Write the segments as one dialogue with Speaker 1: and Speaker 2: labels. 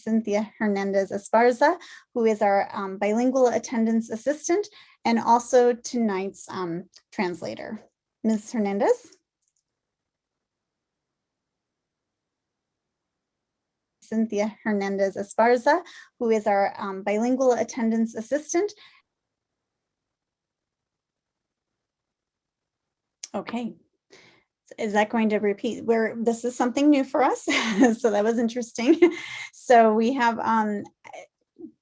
Speaker 1: Cynthia Hernandez Esparza, who is our bilingual attendance assistant and also tonight's translator. Ms. Hernandez? Cynthia Hernandez Esparza, who is our bilingual attendance assistant. Okay. Is that going to repeat? This is something new for us, so that was interesting. So we have,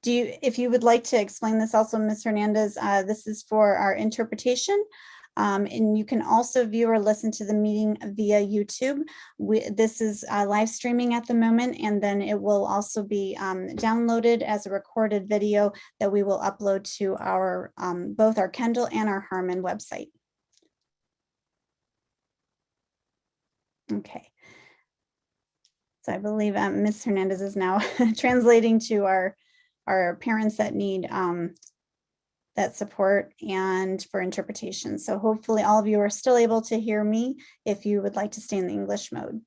Speaker 1: if you would like to explain this also, Ms. Hernandez, this is for our interpretation. And you can also view or listen to the meeting via YouTube. This is live streaming at the moment, and then it will also be downloaded as a recorded video that we will upload to our both our Kendall and our Harmon website. Okay. So I believe Ms. Hernandez is now translating to our parents that need that support and for interpretation. So hopefully all of you are still able to hear me if you would like to stay in the English mode.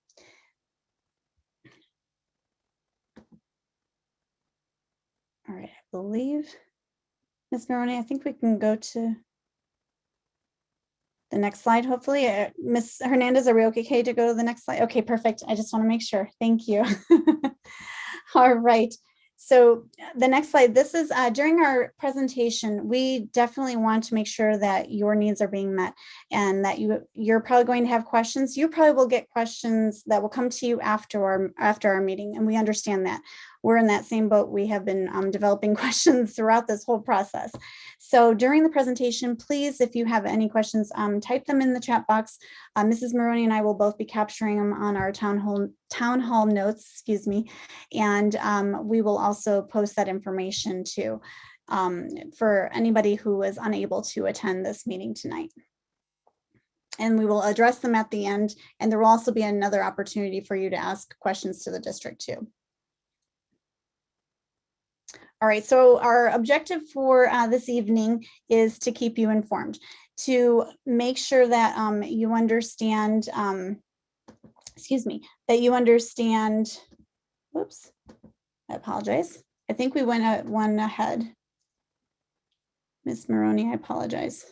Speaker 1: All right, I believe, Ms. Maroney, I think we can go to the next slide, hopefully. Ms. Hernandez, are we okay to go to the next slide? Okay, perfect. I just want to make sure. Thank you. All right. So the next slide, this is during our presentation, we definitely want to make sure that your needs are being met and that you're probably going to have questions. You probably will get questions that will come to you after our meeting, and we understand that. We're in that same boat. We have been developing questions throughout this whole process. So during the presentation, please, if you have any questions, type them in the chat box. Mrs. Maroney and I will both be capturing them on our town hall notes, excuse me, and we will also post that information too for anybody who was unable to attend this meeting tonight. And we will address them at the end, and there will also be another opportunity for you to ask questions to the district too. All right, so our objective for this evening is to keep you informed, to make sure that you understand, that you understand, whoops, I apologize. I think we went one ahead. Ms. Maroney, I apologize.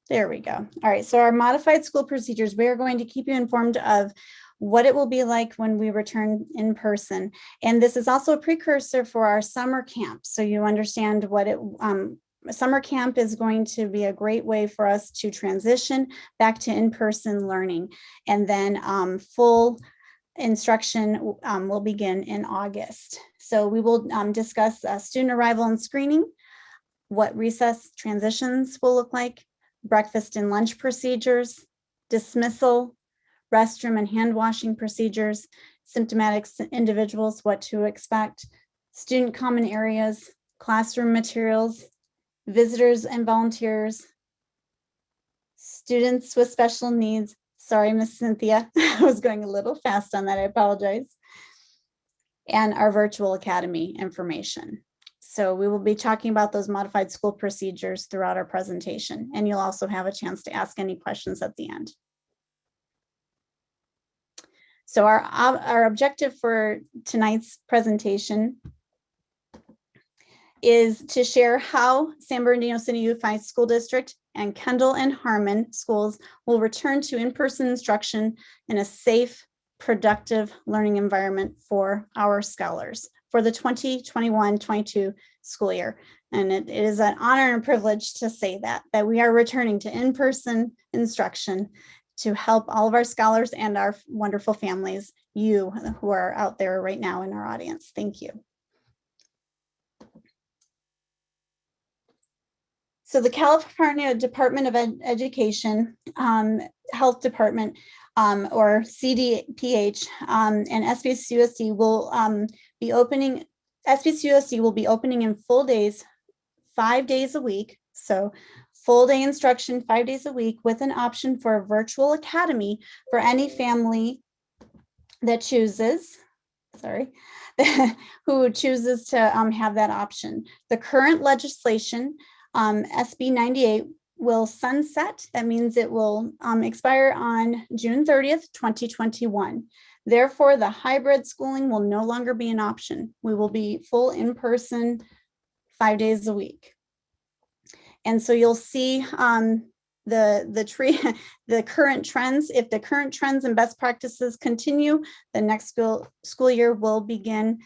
Speaker 1: There we go. All right, so our modified school procedures, we are going to keep you informed of what it will be like when we return in person. And this is also a precursor for our summer camp. So you understand what summer camp is going to be a great way for us to transition back to in-person learning. And then full instruction will begin in August. So we will discuss student arrival and screening, what recess transitions will look like, breakfast and lunch procedures, dismissal, restroom and hand washing procedures, symptomatic individuals, what to expect, student common areas, classroom materials, visitors and volunteers, students with special needs. Sorry, Miss Cynthia, I was going a little fast on that, I apologize. And our virtual academy information. So we will be talking about those modified school procedures throughout our presentation, and you'll also have a chance to ask any questions at the end. So our objective for tonight's presentation is to share how San Bernardino City Unified School District and Kendall and Harmon schools will return to in-person instruction in a safe, productive learning environment for our scholars for the 2021-22 school year. And it is an honor and privilege to say that we are returning to in-person instruction to help all of our scholars and our wonderful families, you who are out there right now in our audience. Thank you. So the California Department of Education, Health Department, or CDPH, and SBCUSD will be opening. SBCUSD will be opening in full days, 5 days a week. So full day instruction, 5 days a week, with an option for a virtual academy for any family that chooses, who chooses to have that option. The current legislation, SB 98, will sunset. That means it will expire on June 30th, 2021. Therefore, the hybrid schooling will no longer be an option. We will be full in-person 5 days a week. And so you'll see the current trends. If the current trends and best practices continue, the next school year will begin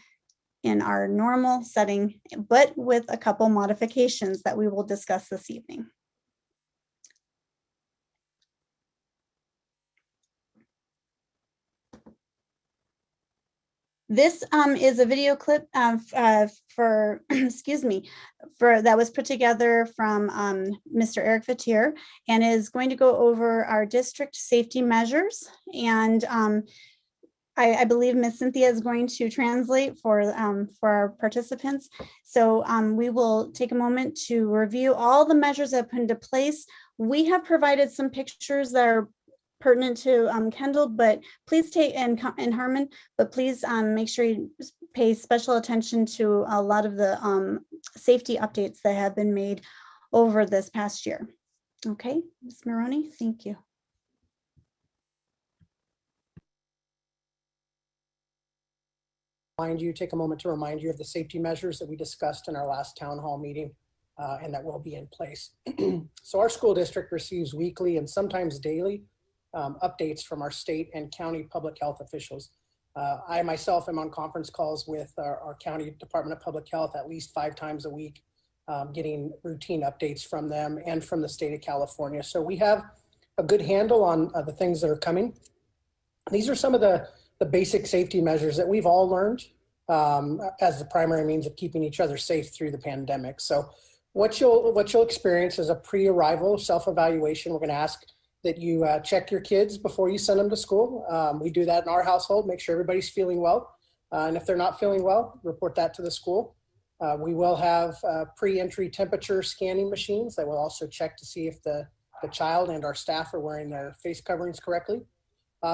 Speaker 1: in our normal setting, but with a couple modifications that we will discuss this evening. This is a video clip for, excuse me, that was put together from Mr. Eric Vatier, and is going to go over our district safety measures. And I believe Ms. Cynthia is going to translate for our participants. So we will take a moment to review all the measures that have put into place. We have provided some pictures that are pertinent to Kendall, but please take, and Harmon, but please make sure you pay special attention to a lot of the safety updates that have been made over this past year. Okay, Ms. Maroney, thank you.
Speaker 2: Take a moment to remind you of the safety measures that we discussed in our last town hall meeting and that will be in place. So our school district receives weekly and sometimes daily updates from our state and county public health officials. I myself am on conference calls with our county Department of Public Health at least 5 times a week, getting routine updates from them and from the state of California. So we have a good handle on the things that are coming. These are some of the basic safety measures that we've all learned as the primary means of keeping each other safe through the pandemic. So what you'll experience is a pre-arrival self-evaluation. We're going to ask that you check your kids before you send them to school. We do that in our household, make sure everybody's feeling well. And if they're not feeling well, report that to the school. We will have pre-entry temperature scanning machines that will also check to see if the child and our staff are wearing their face coverings correctly.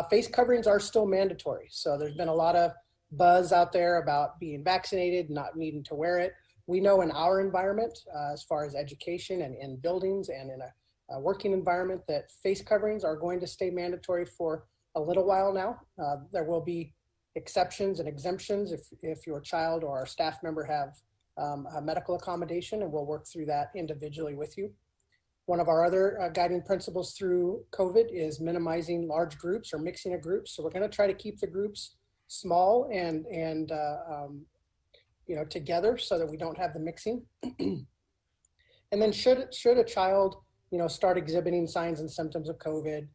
Speaker 2: Face coverings are still mandatory. So there's been a lot of buzz out there about being vaccinated, not needing to wear it. We know in our environment, as far as education and in buildings and in a working environment, that face coverings are going to stay mandatory for a little while now. There will be exceptions and exemptions if your child or our staff member have a medical accommodation, and we'll work through that individually with you. One of our other guiding principles through COVID is minimizing large groups or mixing of groups. So we're going to try to keep the groups small and you know, together so that we don't have the mixing. And then should a child, you know, start exhibiting signs and symptoms of COVID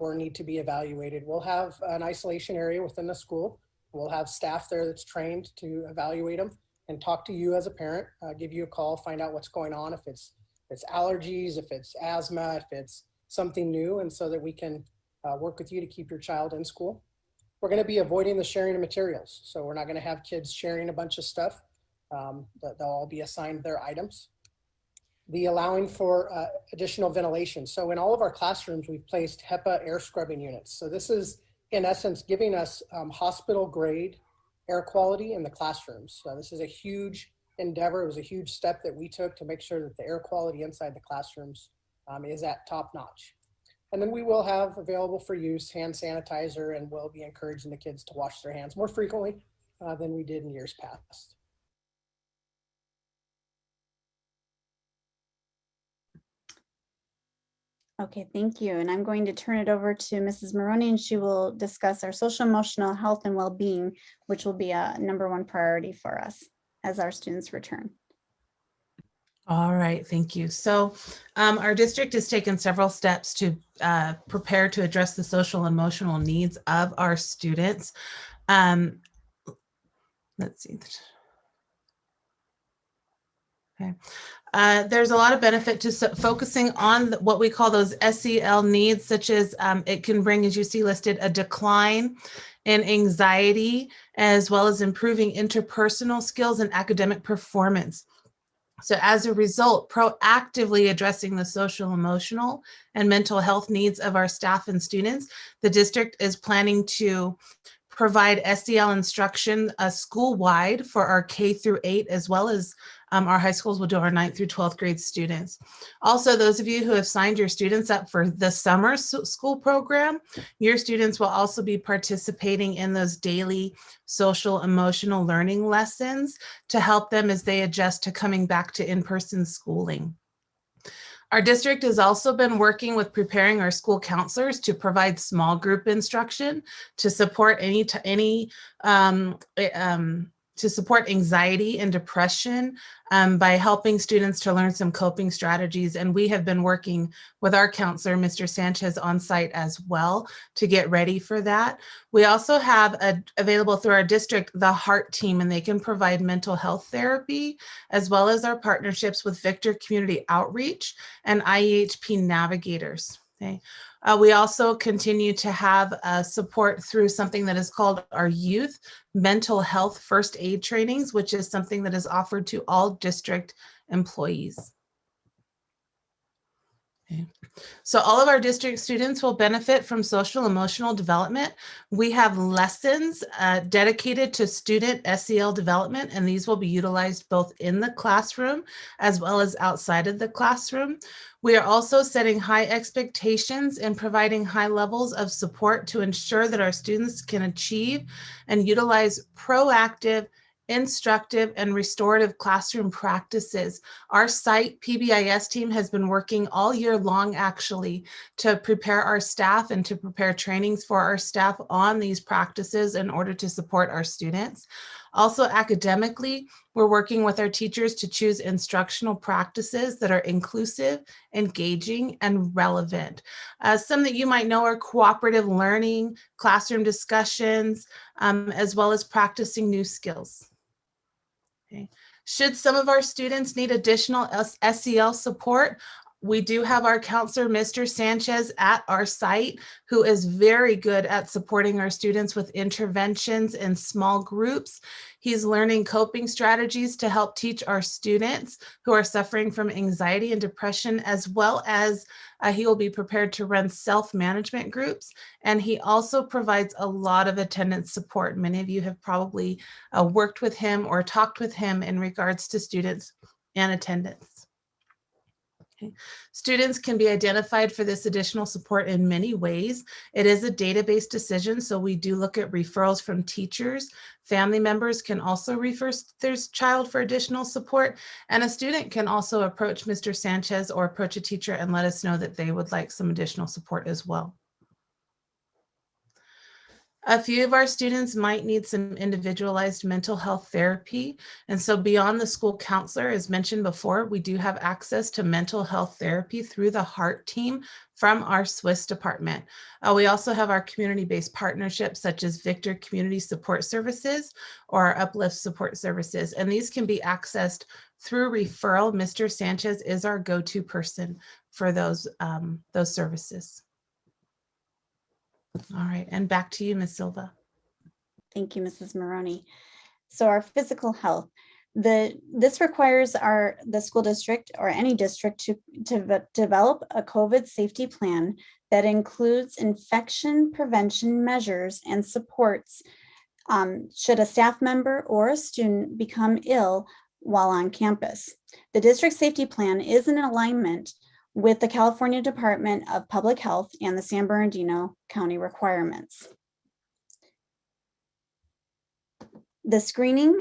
Speaker 2: or need to be evaluated, we'll have an isolation area within the school. We'll have staff there that's trained to evaluate them and talk to you as a parent, give you a call, find out what's going on, if it's allergies, if it's asthma, if it's something new, and so that we can work with you to keep your child in school. We're going to be avoiding the sharing of materials. So we're not going to have kids sharing a bunch of stuff. They'll all be assigned their items. The allowing for additional ventilation. So in all of our classrooms, we've placed HEPA air scrubbing units. So this is, in essence, giving us hospital grade air quality in the classrooms. So this is a huge endeavor. It was a huge step that we took to make sure that the air quality inside the classrooms is at top notch. And then we will have available for use hand sanitizer, and we'll be encouraging the kids to wash their hands more frequently than we did in years past.
Speaker 1: Okay, thank you. And I'm going to turn it over to Mrs. Maroney, and she will discuss our social emotional health and well-being, which will be a #1 priority for us as our students return.
Speaker 3: All right, thank you. So our district has taken several steps to prepare to address the social and emotional needs of our students. Let's see. Okay. There's a lot of benefit to focusing on what we call those SEL needs, such as it can bring, as you see listed, a decline in anxiety, as well as improving interpersonal skills and academic performance. So as a result, proactively addressing the social, emotional, and mental health needs of our staff and students, the district is planning to provide SEL instruction school-wide for our K through 8, as well as our high schools will do our 9th through 12th grade students. Also, those of you who have signed your students up for the summer school program, your students will also be participating in those daily social emotional learning lessons to help them as they adjust to coming back to in-person schooling. Our district has also been working with preparing our school counselors to provide small group instruction to support to support anxiety and depression by helping students to learn some coping strategies. And we have been working with our counselor, Mr. Sanchez, on site as well to get ready for that. We also have available through our district, the Heart Team, and they can provide mental health therapy, as well as our partnerships with Victor Community Outreach and IEHP Navigators. Okay. We also continue to have support through something that is called our Youth Mental Health First Aid Trainings, which is something that is offered to all district employees. Okay. So all of our district students will benefit from social emotional development. We have lessons dedicated to student SEL development, and these will be utilized both in the classroom as well as outside of the classroom. We are also setting high expectations and providing high levels of support to ensure that our students can achieve and utilize proactive, instructive, and restorative classroom practices. Our site PBIS team has been working all year long actually to prepare our staff and to prepare trainings for our staff on these practices in order to support our students. Also academically, we're working with our teachers to choose instructional practices that are inclusive, engaging, and relevant. Some that you might know are cooperative learning, classroom discussions, as well as practicing new skills. Okay. Should some of our students need additional SEL support, we do have our counselor, Mr. Sanchez, at our site, who is very good at supporting our students with interventions in small groups. He's learning coping strategies to help teach our students who are suffering from anxiety and depression, as well as he will be prepared to run self-management groups. And he also provides a lot of attendance support. Many of you have probably worked with him or talked with him in regards to students and attendance. Okay. Students can be identified for this additional support in many ways. It is a database decision, so we do look at referrals from teachers. Family members can also refer their child for additional support, and a student can also approach Mr. Sanchez or approach a teacher and let us know that they would like some additional support as well. A few of our students might need some individualized mental health therapy. And so beyond the school counselor, as mentioned before, we do have access to mental health therapy through the Heart Team from our Swiss department. We also have our community-based partnerships such as Victor Community Support Services or our Uplift Support Services. And these can be accessed through referral. Mr. Sanchez is our go-to person for those services. All right, and back to you, Ms. Silva.
Speaker 1: Thank you, Mrs. Maroney. So our physical health, this requires the school district or any district to develop a COVID safety plan that includes infection prevention measures and supports should a staff member or a student become ill while on campus. The district safety plan is in alignment with the California Department of Public Health and the San Bernardino County requirements. The screening,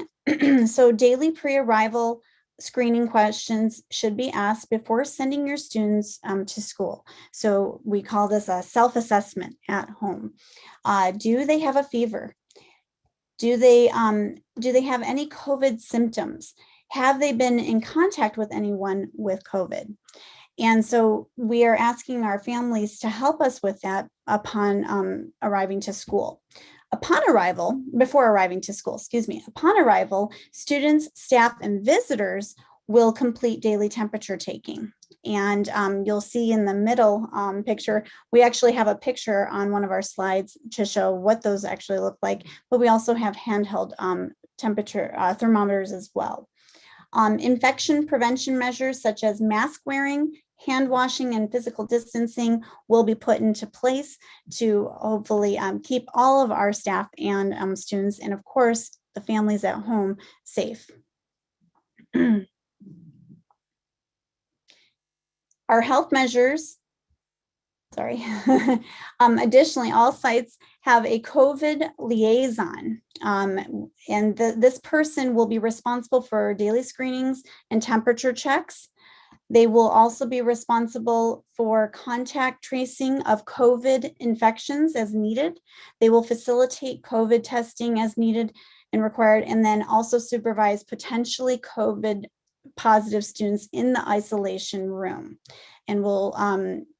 Speaker 1: so daily pre-arrival screening questions should be asked before sending your students to school. So we call this a self-assessment at home. Do they have a fever? Do they have any COVID symptoms? Have they been in contact with anyone with COVID? And so we are asking our families to help us with that upon arriving to school. Upon arrival, upon arrival, students, staff, and visitors will complete daily temperature taking. And you'll see in the middle picture, we actually have a picture on one of our slides to show what those actually look like, but we also have handheld temperature thermometers as well. Infection prevention measures such as mask wearing, Hand washing and physical distancing will be put into place to hopefully keep all of our staff and students, and of course, the families at home safe. Our health measures, sorry. Additionally, all sites have a COVID liaison, and this person will be responsible for daily screenings and temperature checks. They will also be responsible for contact tracing of COVID infections as needed. They will facilitate COVID testing as needed and required, and then also supervise potentially COVID positive students in the isolation room. And we'll,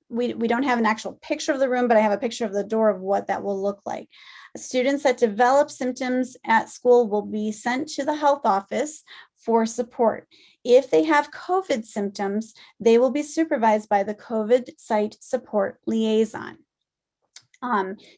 Speaker 1: we don't have an actual picture of the room, but I have a picture of the door of what that will look like. Students that develop symptoms at school will be sent to the health office for support. If they have COVID symptoms, they will be supervised by the COVID site support liaison.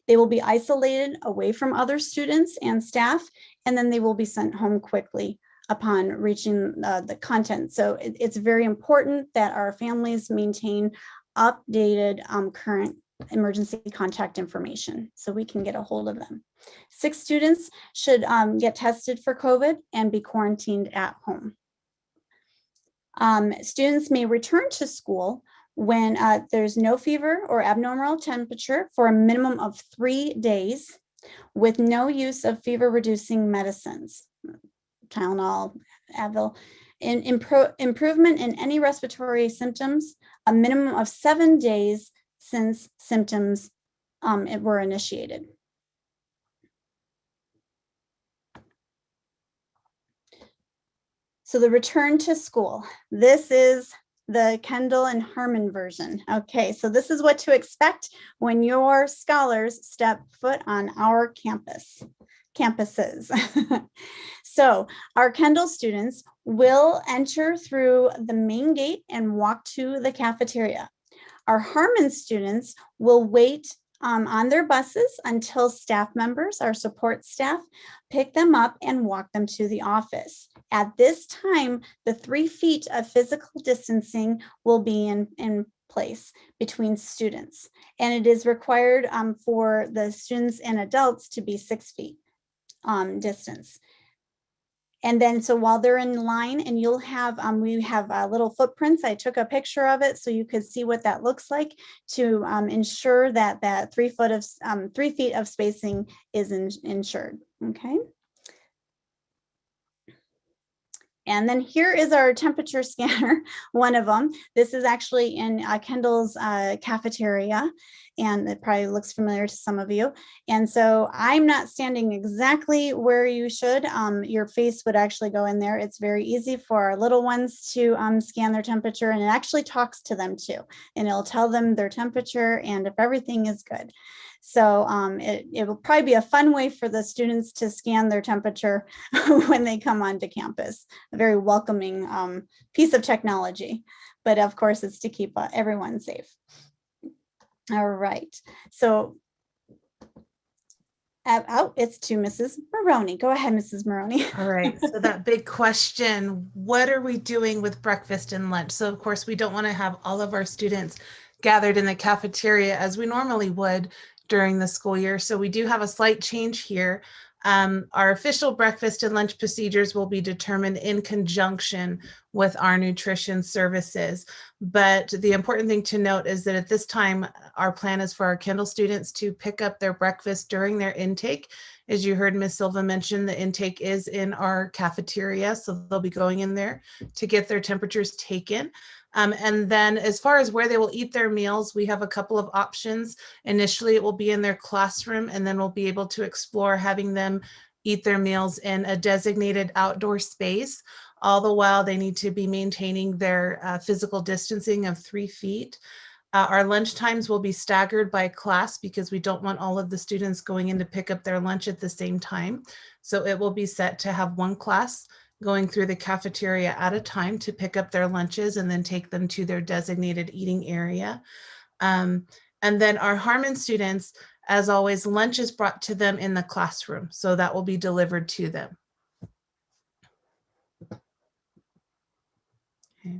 Speaker 1: They will be isolated away from other students and staff, and then they will be sent home quickly upon reaching the content. So it's very important that our families maintain updated current emergency contact information so we can get a hold of them. 6 students should get tested for COVID and be quarantined at home. Students may return to school when there's no fever or abnormal temperature for a minimum of 3 days with no use of fever reducing medicines, Tylenol, Advil. Improvement in any respiratory symptoms, a minimum of 7 days since symptoms were initiated. So the return to school. This is the Kendall and Harmon version. Okay, so this is what to expect when your scholars step foot on our campuses. So our Kendall students will enter through the main gate and walk to the cafeteria. Our Harmon students will wait on their buses until staff members, our support staff, pick them up and walk them to the office. At this time, the 3 feet of physical distancing will be in place between students. And it is required for the students and adults to be 6 feet distance. And then, so while they're in line, and you'll have, we have little footprints. I took a picture of it so you could see what that looks like to ensure that that 3 feet of spacing is ensured. Okay. And then here is our temperature scanner, one of them. This is actually in Kendall's cafeteria, and it probably looks familiar to some of you. And so I'm not standing exactly where you should. Your face would actually go in there. It's very easy for our little ones to scan their temperature, and it actually talks to them too. And it'll tell them their temperature and if everything is good. So it will probably be a fun way for the students to scan their temperature when they come onto campus. A very welcoming piece of technology, but of course it's to keep everyone safe. All right, so it's to Mrs. Maroney. Go ahead, Mrs. Maroney.
Speaker 3: All right, so that big question, what are we doing with breakfast and lunch? So of course we don't want to have all of our students gathered in the cafeteria as we normally would during the school year. So we do have a slight change here. Our official breakfast and lunch procedures will be determined in conjunction with our nutrition services. But the important thing to note is that at this time, our plan is for our Kendall students to pick up their breakfast during their intake. As you heard Ms. Silva mention, the intake is in our cafeteria, so they'll be going in there to get their temperatures taken. And then as far as where they will eat their meals, we have a couple of options. Initially, it will be in their classroom, and then we'll be able to explore having them eat their meals in a designated outdoor space. All the while, they need to be maintaining their physical distancing of 3 feet. Our lunch times will be staggered by class because we don't want all of the students going in to pick up their lunch at the same time. So it will be set to have one class going through the cafeteria at a time to pick up their lunches and then take them to their designated eating area. And then our Harmon students, as always, lunch is brought to them in the classroom. So that will be delivered to them. Okay.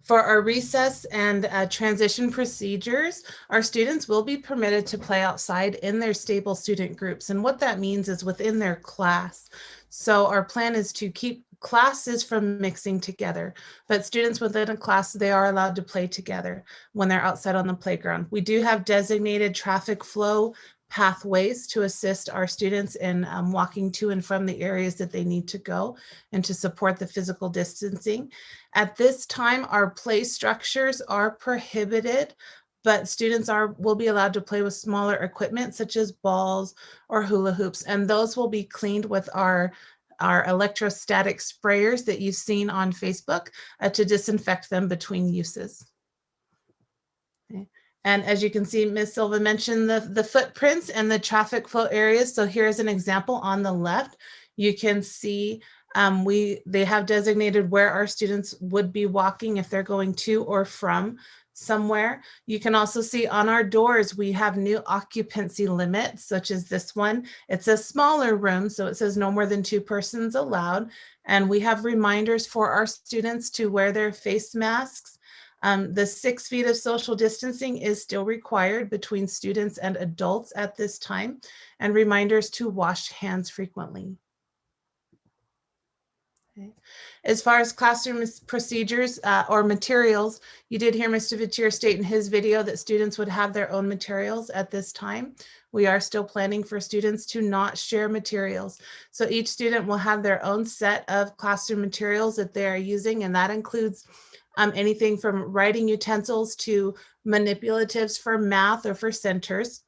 Speaker 3: For our recess and transition procedures, our students will be permitted to play outside in their stable student groups. And what that means is within their class. So our plan is to keep classes from mixing together, but students within a class, they are allowed to play together when they're outside on the playground. We do have designated traffic flow pathways to assist our students in walking to and from the areas that they need to go and to support the physical distancing. At this time, our play structures are prohibited, but students will be allowed to play with smaller equipment such as balls or hula hoops, and those will be cleaned with our electrostatic sprayers that you've seen on Facebook to disinfect them between uses. Okay. And as you can see, Ms. Silva mentioned the footprints and the traffic flow areas. So here's an example on the left. You can see they have designated where our students would be walking if they're going to or from somewhere. You can also see on our doors, we have new occupancy limits, such as this one. It's a smaller room, so it says no more than 2 persons allowed. And we have reminders for our students to wear their face masks. The 6 feet of social distancing is still required between students and adults at this time, and reminders to wash hands frequently. Okay. As far as classroom procedures or materials, you did hear Mr. Vitier state in his video that students would have their own materials at this time. We are still planning for students to not share materials. So each student will have their own set of classroom materials that they are using, and that includes anything from writing utensils to manipulatives for math or for centers.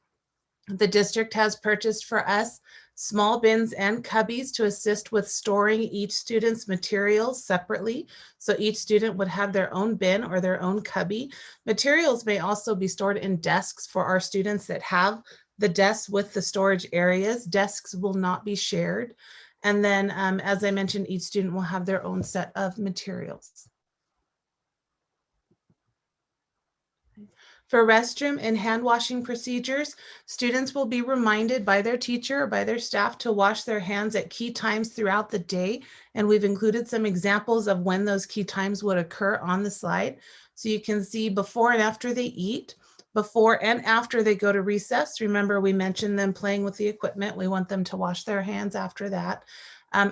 Speaker 3: The district has purchased for us small bins and cubbies to assist with storing each student's materials separately. So each student would have their own bin or their own cubby. Materials may also be stored in desks for our students that have the desks with the storage areas. Desks will not be shared. And then, as I mentioned, each student will have their own set of materials. For restroom and hand washing procedures, students will be reminded by their teacher or by their staff to wash their hands at key times throughout the day. And we've included some examples of when those key times would occur on the slide. So you can see before and after they eat, before and after they go to recess. Remember, we mentioned them playing with the equipment. We want them to wash their hands after that.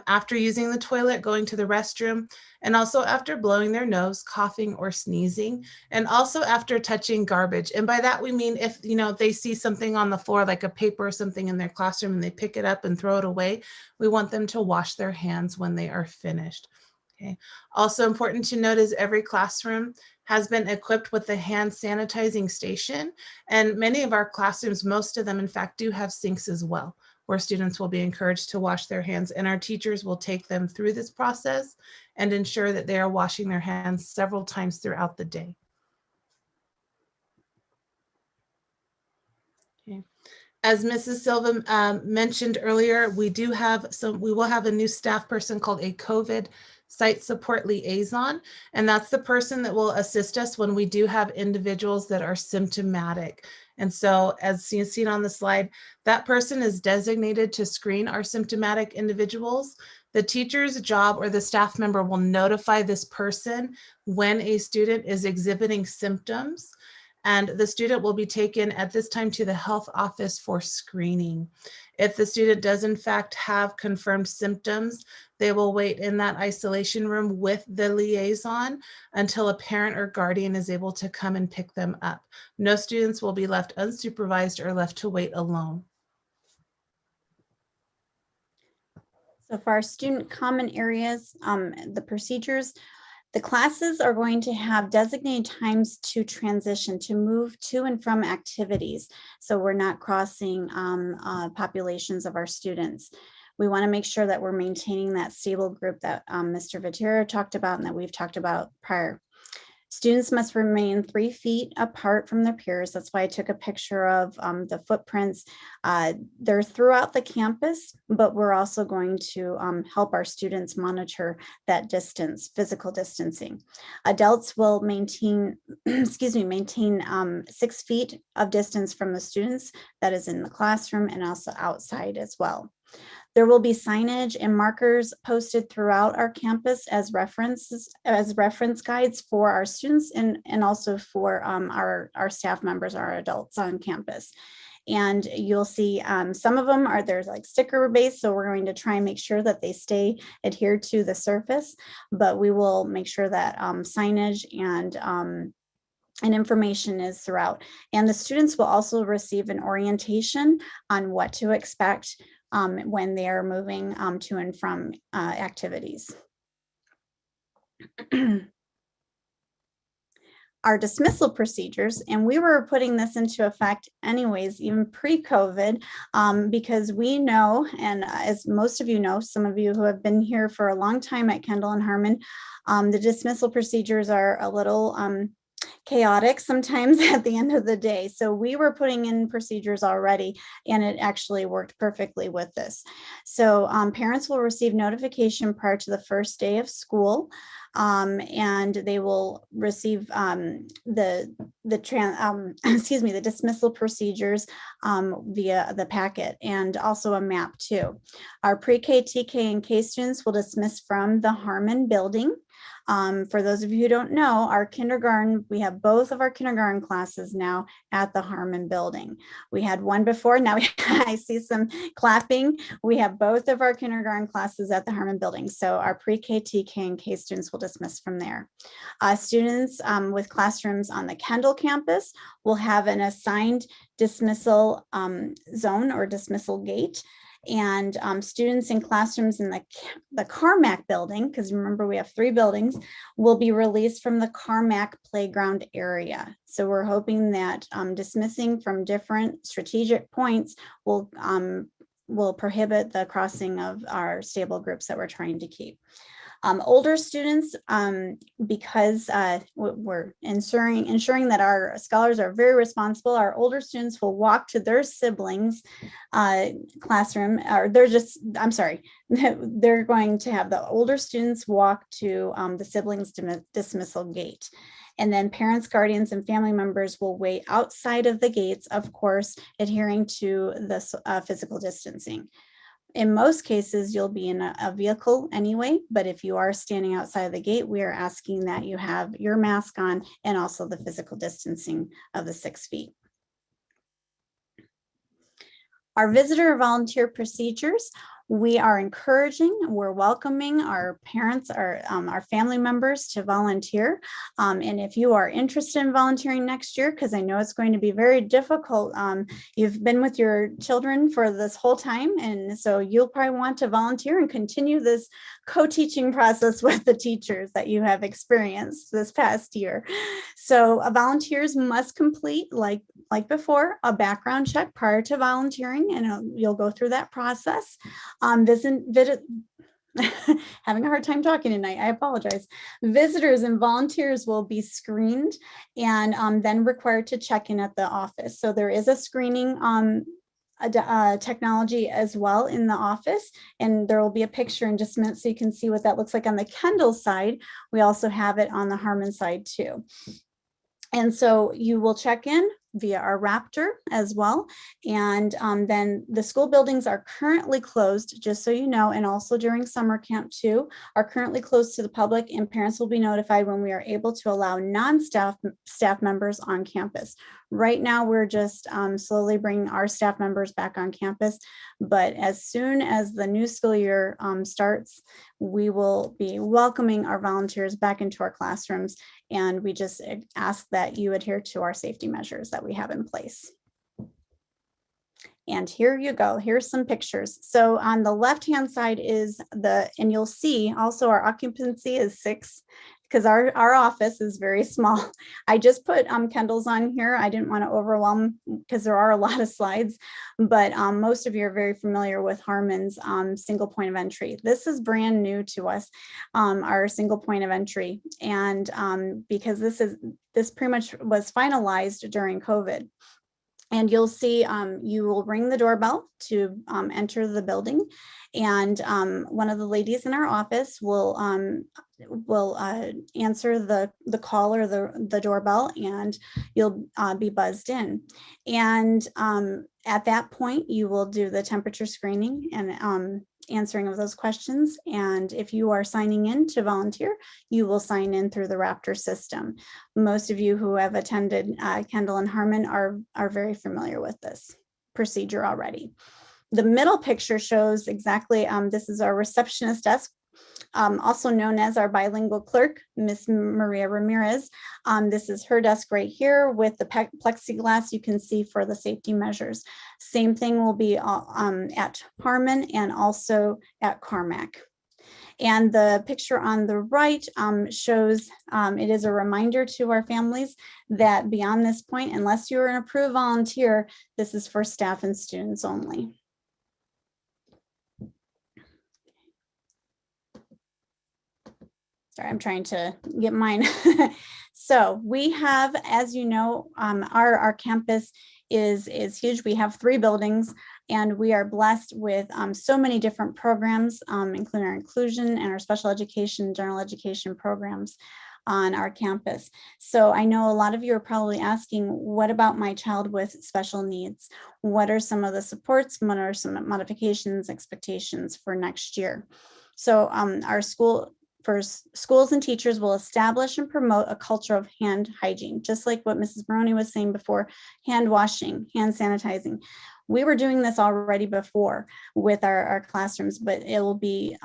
Speaker 3: After using the toilet, going to the restroom, and also after blowing their nose, coughing or sneezing, and also after touching garbage. And by that, we mean if they see something on the floor, like a paper or something in their classroom, and they pick it up and throw it away, we want them to wash their hands when they are finished. Okay. Also important to note is every classroom has been equipped with a hand sanitizing station. And many of our classrooms, most of them, in fact, do have sinks as well, where students will be encouraged to wash their hands, and our teachers will take them through this process and ensure that they are washing their hands several times throughout the day. Okay. As Mrs. Silva mentioned earlier, we will have a new staff person called a COVID site support liaison, and that's the person that will assist us when we do have individuals that are symptomatic. And so, as seen on the slide, that person is designated to screen our symptomatic individuals. The teacher's job or the staff member will notify this person when a student is exhibiting symptoms, and the student will be taken at this time to the health office for screening. If the student does in fact have confirmed symptoms, they will wait in that isolation room with the liaison until a parent or guardian is able to come and pick them up. No students will be left unsupervised or left to wait alone.
Speaker 1: So for our student common areas, the procedures, the classes are going to have designated times to transition, to move to and from activities. So we're not crossing populations of our students. We want to make sure that we're maintaining that stable group that Mr. Vitier talked about and that we've talked about prior. Students must remain 3 feet apart from their peers. That's why I took a picture of the footprints. They're throughout the campus, but we're also going to help our students monitor that distance, physical distancing. Adults will maintain, maintain 6 feet of distance from the students that is in the classroom and also outside as well. There will be signage and markers posted throughout our campus as reference guides for our students and also for our staff members, our adults on campus. And you'll see some of them there's like sticker based, so we're going to try and make sure that they stay adhered to the surface, but we will make sure that signage and information is throughout. And the students will also receive an orientation on what to expect when they are moving to and from activities. Our dismissal procedures, and we were putting this into effect anyways, even pre-COVID, because we know, and as most of you know, some of you who have been here for a long time at Kendall and Harmon, the dismissal procedures are a little chaotic sometimes at the end of the day. So we were putting in procedures already, and it actually worked perfectly with this. So parents will receive notification prior to the first day of school, and they will receive the dismissal procedures via the packet, and also a map too. Our pre-K, TK, and K students will dismiss from the Harmon building. For those of you who don't know, our kindergarten, we have both of our kindergarten classes now at the Harmon building. We had one before, now I see some clapping. We have both of our kindergarten classes at the Harmon building. So our pre-K, TK, and K students will dismiss from there. Students with classrooms on the Kendall campus will have an assigned dismissal zone or dismissal gate. And students in classrooms in the Carmack building, because remember we have 3 buildings, will be released from the Carmack playground area. So we're hoping that dismissing from different strategic points will prohibit the crossing of our stable groups that we're trying to keep. Older students, because we're ensuring that our scholars are very responsible, our older students will walk to their siblings' classroom, or they're going to have the older students walk to the siblings' dismissal gate. And then parents, guardians, and family members will wait outside of the gates, of course, adhering to the physical distancing. In most cases, you'll be in a vehicle anyway, but if you are standing outside the gate, we are asking that you have your mask on and also the physical distancing of the 6 feet. Our visitor volunteer procedures, we are encouraging, we're welcoming our parents, our family members to volunteer. And if you are interested in volunteering next year, because I know it's going to be very difficult, you've been with your children for this whole time, and so you'll probably want to volunteer and continue this co-teaching process with the teachers that you have experienced this past year. So volunteers must complete, like before, a background check prior to volunteering, and you'll go through that process. Having a hard time talking tonight, I apologize. Visitors and volunteers will be screened and then required to check in at the office. So there is a screening technology as well in the office, and there will be a picture in just a minute so you can see what that looks like on the Kendall side. We also have it on the Harmon side too. And so you will check in via our Raptor as well. And then the school buildings are currently closed, just so you know, and also during summer camp too, are currently closed to the public, and parents will be notified when we are able to allow non-staff members on campus. Right now, we're just slowly bringing our staff members back on campus, but as soon as the new school year starts, we will be welcoming our volunteers back into our classrooms, and we just ask that you adhere to our safety measures that we have in place. And here you go, here's some pictures. So on the left-hand side is and you'll see also our occupancy is 6, because our office is very small. I just put Kendall's on here. I didn't want to overwhelm because there are a lot of slides, but most of you are very familiar with Harmon's single point of entry. This is brand new to us, our single point of entry. And because this pretty much was finalized during COVID. And you'll see, you will ring the doorbell to enter the building, and one of the ladies in our office will answer the call or the doorbell, and you'll be buzzed in. And At that point, you will do the temperature screening and answering of those questions. And if you are signing in to volunteer, you will sign in through the Raptor system. Most of you who have attended Kendall and Harmon are very familiar with this procedure already. The middle picture shows exactly, this is our receptionist desk, also known as our bilingual clerk, Miss Maria Ramirez. This is her desk right here with the plexiglass you can see for the safety measures. Same thing will be at Harmon and also at Carmack. And the picture on the right shows, it is a reminder to our families that beyond this point, unless you're an approved volunteer, this is for staff and students only. Sorry, I'm trying to get mine. So we have, as you know, our campus is huge. We have 3 buildings, and we are blessed with so many different programs, including our inclusion and our special education, general education programs on our campus. So I know a lot of you are probably asking, what about my child with special needs? What are some of the supports? What are some modifications, expectations for next year? So our schools and teachers will establish and promote a culture of hand hygiene, just like what Mrs. Maroney was saying before, hand washing, hand sanitizing. We were doing this already before with our classrooms, but it will be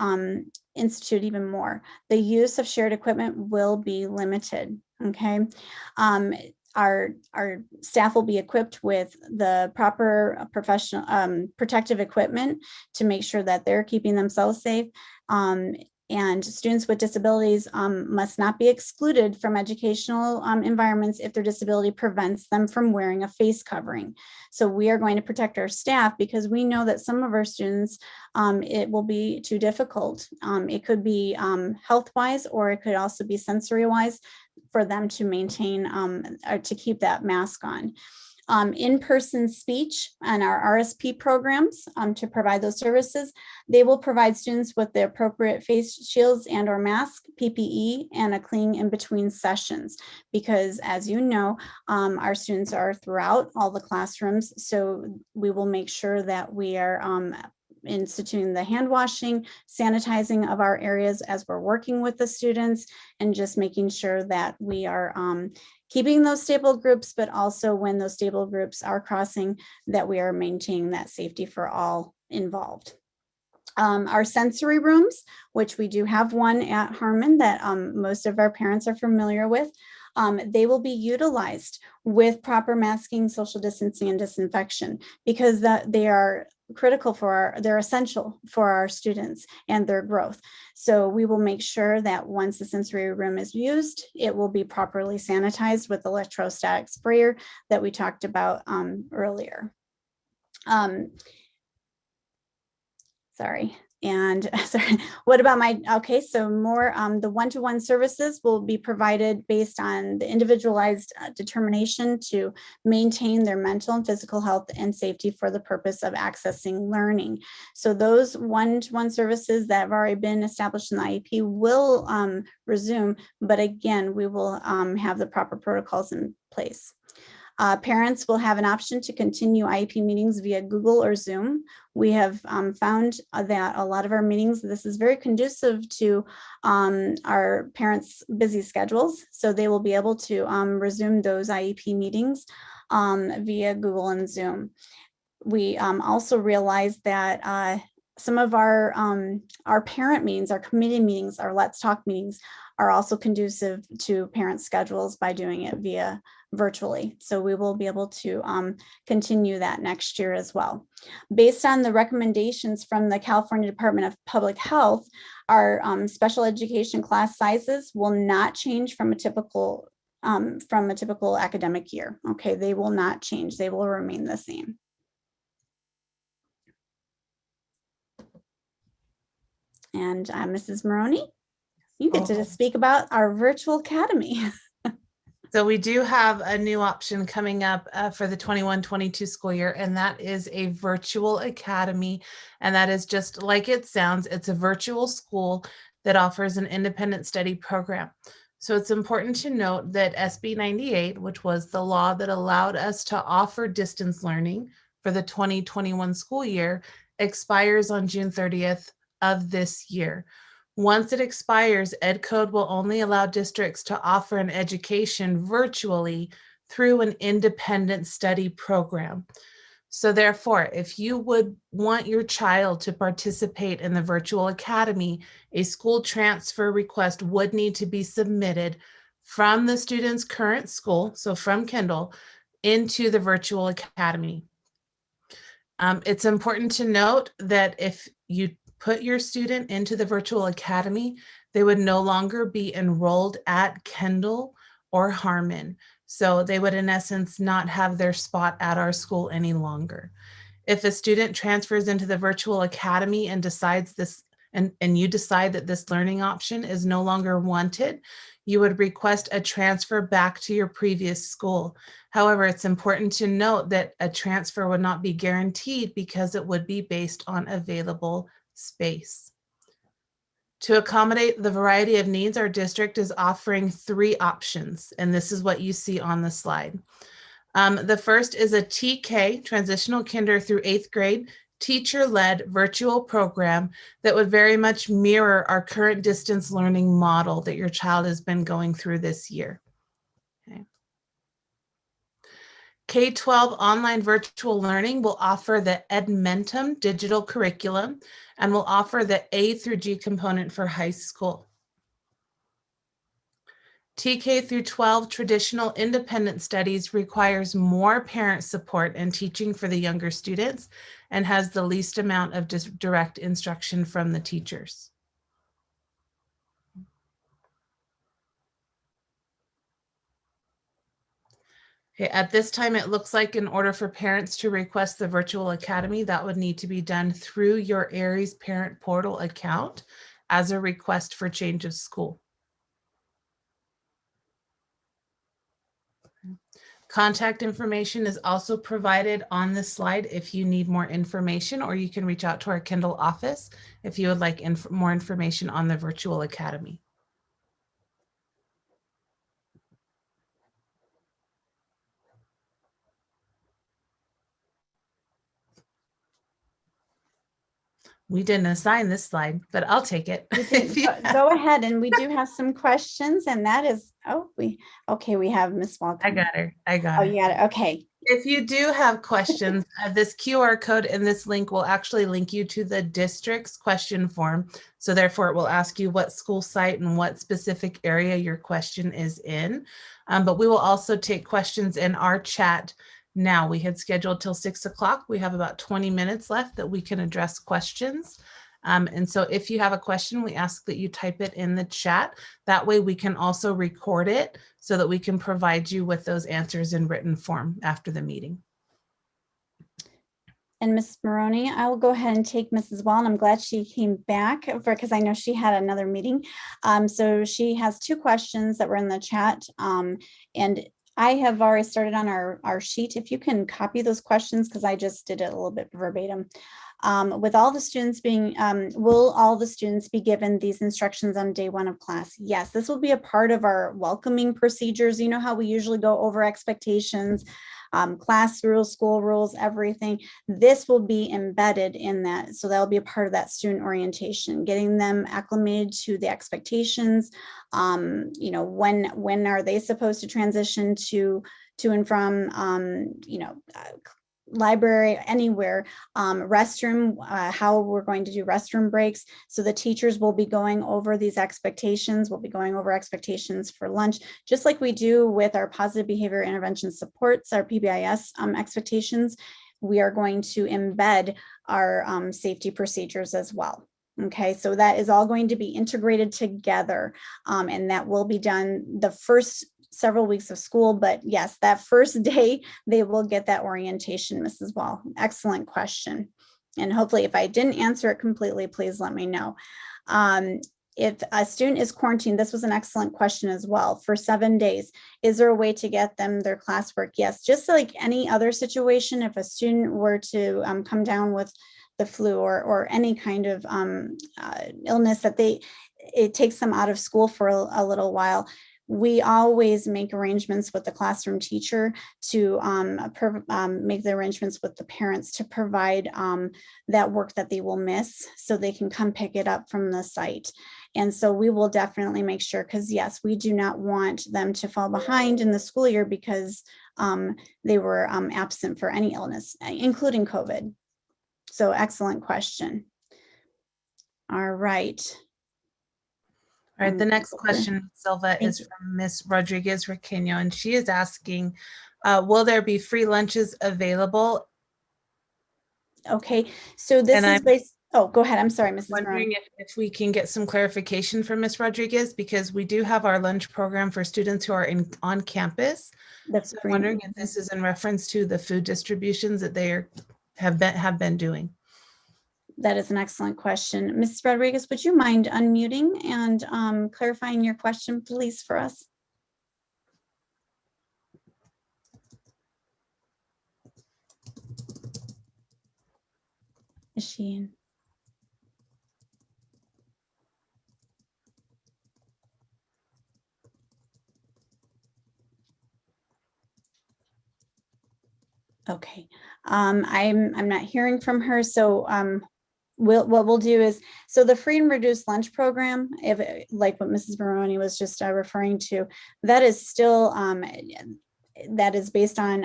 Speaker 1: instituted even more. The use of shared equipment will be limited, okay? Our staff will be equipped with the proper professional protective equipment to make sure that they're keeping themselves safe. And students with disabilities must not be excluded from educational environments if their disability prevents them from wearing a face covering. So we are going to protect our staff because we know that some of our students, it will be too difficult. It could be health-wise, or it could also be sensory-wise for them to maintain or to keep that mask on. In-person speech and our RSP programs to provide those services. They will provide students with the appropriate face shields and or mask, PPE, and a cleaning in between sessions. Because as you know, our students are throughout all the classrooms. So we will make sure that we are instituting the hand washing, sanitizing of our areas as we're working with the students, and just making sure that we are keeping those stable groups, but also when those stable groups are crossing, that we are maintaining that safety for all involved. Our sensory rooms, which we do have one at Harmon that most of our parents are familiar with, they will be utilized with proper masking, social distancing, and disinfection, because they are critical they're essential for our students and their growth. So we will make sure that once the sensory room is used, it will be properly sanitized with electrostatic sprayer that we talked about earlier. Sorry. And sorry, what about okay, so more, the one-to-one services will be provided based on the individualized determination to maintain their mental and physical health and safety for the purpose of accessing learning. So those one-to-one services that have already been established in the IEP will resume, but again, we will have the proper protocols in place. Parents will have an option to continue IEP meetings via Google or Zoom. We have found that a lot of our meetings, this is very conducive to our parents' busy schedules. So they will be able to resume those IEP meetings via Google and Zoom. We also realized that some of our parent meetings, our committee meetings, our Let's Talk meetings are also conducive to parent schedules by doing it via virtually. So we will be able to continue that next year as well. Based on the recommendations from the California Department of Public Health, our special education class sizes will not change from a typical academic year. Okay, they will not change. They will remain the same. And Mrs. Maroney, you get to speak about our virtual academy.
Speaker 3: So we do have a new option coming up for the 21-22 school year, and that is a virtual academy. And that is just like it sounds. It's a virtual school that offers an independent study program. So it's important to note that SB 98, which was the law that allowed us to offer distance learning for the 2021 school year expires on June 30th of this year. Once it expires, Ed Code will only allow districts to offer an education virtually through an independent study program. So therefore, if you would want your child to participate in the virtual academy, a school transfer request would need to be submitted from the student's current school, so from Kendall, into the virtual academy. It's important to note that if you put your student into the virtual academy, they would no longer be enrolled at Kendall or Harmon. So they would, in essence, not have their spot at our school any longer. If a student transfers into the virtual academy and decides this, and you decide that this learning option is no longer wanted, you would request a transfer back to your previous school. However, it's important to note that a transfer would not be guaranteed because it would be based on available space. To accommodate the variety of needs, our district is offering 3 options, and this is what you see on the slide. The first is a TK, transitional kinder through 8th grade, teacher-led virtual program that would very much mirror our current distance learning model that your child has been going through this year. Okay. K-12 online virtual learning will offer the Edmentum digital curriculum and will offer the A through G component for high school. TK through 12 traditional independent studies requires more parent support and teaching for the younger students and has the least amount of direct instruction from the teachers. Okay, at this time, it looks like in order for parents to request the virtual academy, that would need to be done through your Aries parent portal account as a request for change of school. Contact information is also provided on this slide if you need more information, or you can reach out to our Kendall office if you would like more information on the virtual academy. We didn't assign this slide, but I'll take it.
Speaker 1: Go ahead, and we do have some questions, and that is, we have Miss Walker.
Speaker 3: I got her. I got
Speaker 1: her.
Speaker 3: it.
Speaker 1: You got it. Okay.
Speaker 3: If you do have questions, this QR code in this link will actually link you to the district's question form. So therefore, it will ask you what school site and what specific area your question is in. But we will also take questions in our chat now. We had scheduled till 6 o'clock. We have about 20 minutes left that we can address questions. And so if you have a question, we ask that you type it in the chat. That way we can also record it so that we can provide you with those answers in written form after the meeting.
Speaker 1: And Ms. Maroney, I will go ahead and take Mrs. Wall, and I'm glad she came back because I know she had another meeting. So she has 2 questions that were in the chat. And I have already started on our sheet. If you can copy those questions, because I just did it a little bit verbatim. With all the students being, will all the students be given these instructions on day 1 of class? Yes, this will be a part of our welcoming procedures. You know how we usually go over expectations, class rules, school rules, everything. This will be embedded in that. So that'll be a part of that student orientation, getting them acclimated to the expectations. You know, when are they supposed to transition to and from, you know, library, anywhere, restroom, how we're going to do restroom breaks. So the teachers will be going over these expectations. We'll be going over expectations for lunch, just like we do with our positive behavior intervention supports, our PBIS expectations. We are going to embed our safety procedures as well. Okay, so that is all going to be integrated together, and that will be done the first several weeks of school. But yes, that first day they will get that orientation, Mrs. Wall. Excellent question. And hopefully if I didn't answer it completely, please let me know. If a student is quarantined, this was an excellent question as well, for 7 days, is there a way to get them their classwork? Yes, just like any other situation, if a student were to come down with the flu or any kind of illness that it takes them out of school for a little while, we always make arrangements with the classroom teacher to make the arrangements with the parents to provide that work that they will miss so they can come pick it up from the site. And so we will definitely make sure, because yes, we do not want them to fall behind in the school year because they were absent for any illness, including COVID. So excellent question. All right.
Speaker 3: All right, the next question, Silva, is from Ms. Rodriguez Requeno, and she is asking, will there be free lunches available?
Speaker 1: Okay, so this is based, oh, go ahead. I'm sorry, Mrs.
Speaker 3: Wondering if we can get some clarification from Ms. Rodriguez, because we do have our lunch program for students who are on campus.
Speaker 1: That's
Speaker 3: so I'm wondering if this is in reference to the food distributions that they have been doing.
Speaker 1: That is an excellent question. Mrs. Rodriguez, would you mind unmuting and clarifying your question, please, for us? Is she in? Okay, I'm not hearing from her, so what we'll do is, so the free and reduced lunch program, if like what Mrs. Baroni was just referring to, that is still that is based on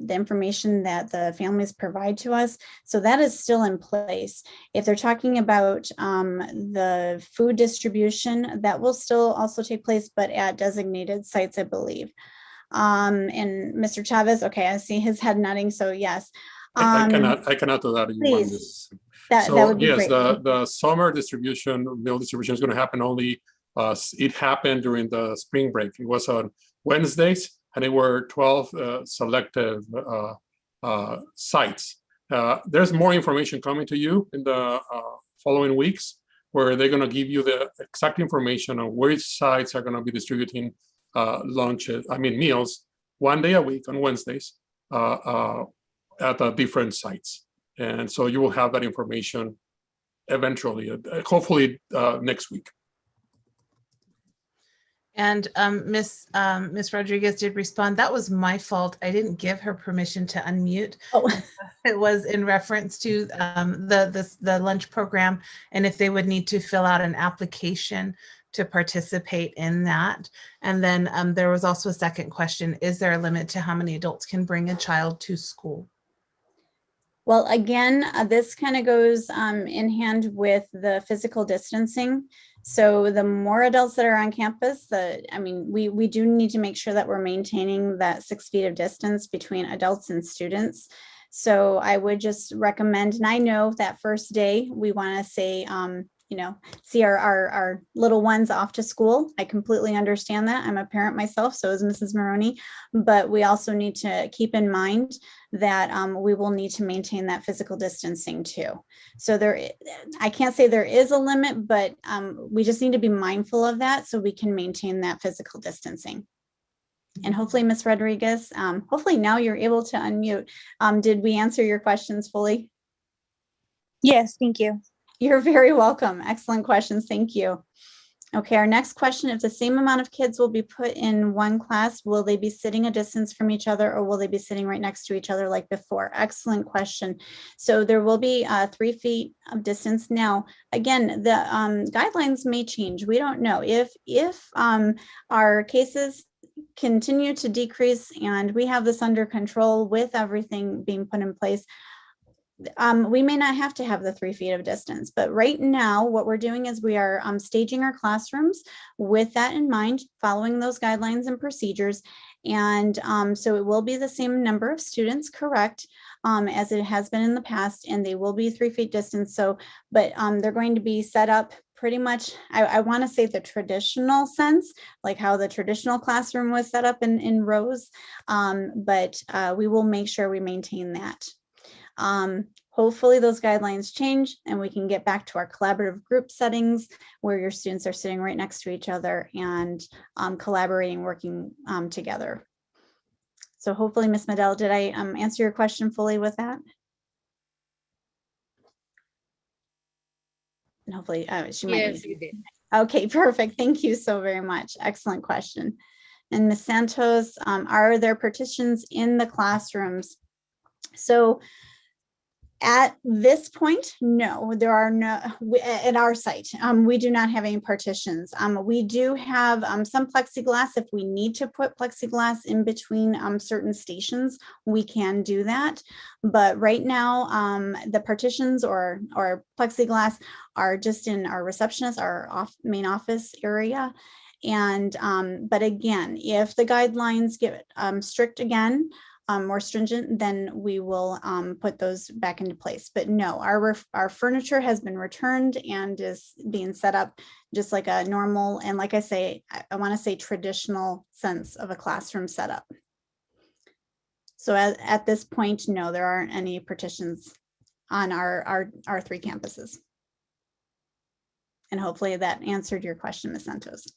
Speaker 1: the information that the families provide to us. So that is still in place. If they're talking about the food distribution, that will still also take place, but at designated sites, I believe. And Mr. Chavez, okay, I see his head nodding, so yes.
Speaker 4: I cannot do that.
Speaker 1: Please. That would be
Speaker 4: yes,
Speaker 1: great.
Speaker 4: the summer distribution, meal distribution is going to happen only, it happened during the spring break. It was on Wednesdays, and it were 12 selective sites. There's more information coming to you in the following weeks, where they're going to give you the exact information on which sites are going to be distributing lunches, meals, 1 day a week on Wednesdays at different sites. And so you will have that information eventually, hopefully next week.
Speaker 3: And Miss Rodriguez did respond. That was my fault. I didn't give her permission to unmute.
Speaker 1: Oh.
Speaker 3: It was in reference to the lunch program, and if they would need to fill out an application to participate in that. And then there was also a second question: is there a limit to how many adults can bring a child to school?
Speaker 1: Well, again, this kind of goes in hand with the physical distancing. So the more adults that are on campus, we do need to make sure that we're maintaining that 6 feet of distance between adults and students. So I would just recommend, and I know that first day we want to say, see our little ones off to school. I completely understand that. I'm a parent myself, so is Mrs. Maroney, but we also need to keep in mind that we will need to maintain that physical distancing too. So I can't say there is a limit, but we just need to be mindful of that so we can maintain that physical distancing. And hopefully, Ms. Rodriguez, hopefully now you're able to unmute. Did we answer your questions fully?
Speaker 5: Yes, thank you.
Speaker 1: You're very welcome. Excellent questions. Thank you. Okay, our next question: if the same amount of kids will be put in one class, will they be sitting a distance from each other, or will they be sitting right next to each other like before? Excellent question. So there will be 3 feet of distance. Now, again, the guidelines may change. We don't know. If our cases continue to decrease and we have this under control with everything being put in place, we may not have to have the 3 feet of distance, but right now what we're doing is we are staging our classrooms with that in mind, following those guidelines and procedures. And so it will be the same number of students, correct, as it has been in the past, and they will be 3 feet distance. So, but they're going to be set up pretty much, I want to say the traditional sense, like how the traditional classroom was set up in rows, but we will make sure we maintain that. Hopefully those guidelines change and we can get back to our collaborative group settings where your students are sitting right next to each other and collaborating, working together. So hopefully, Ms. Medell, did I answer your question fully with that? And hopefully she might.
Speaker 5: Yes, you did.
Speaker 1: Okay, perfect. Thank you so very much. Excellent question. And Ms. Santos, are there partitions in the classrooms? So at this point, no, there are no, at our site, we do not have any partitions. We do have some plexiglass. If we need to put plexiglass in between certain stations, we can do that. But right now, the partitions or plexiglass are just in our receptionist, our main office area. And, but again, if the guidelines get strict again, more stringent, then we will put those back into place. But no, our furniture has been returned and is being set up just like a normal, and like I say, I want to say traditional sense of a classroom setup. So at this point, no, there aren't any partitions on our 3 campuses. And hopefully that answered your question, Ms. Santos.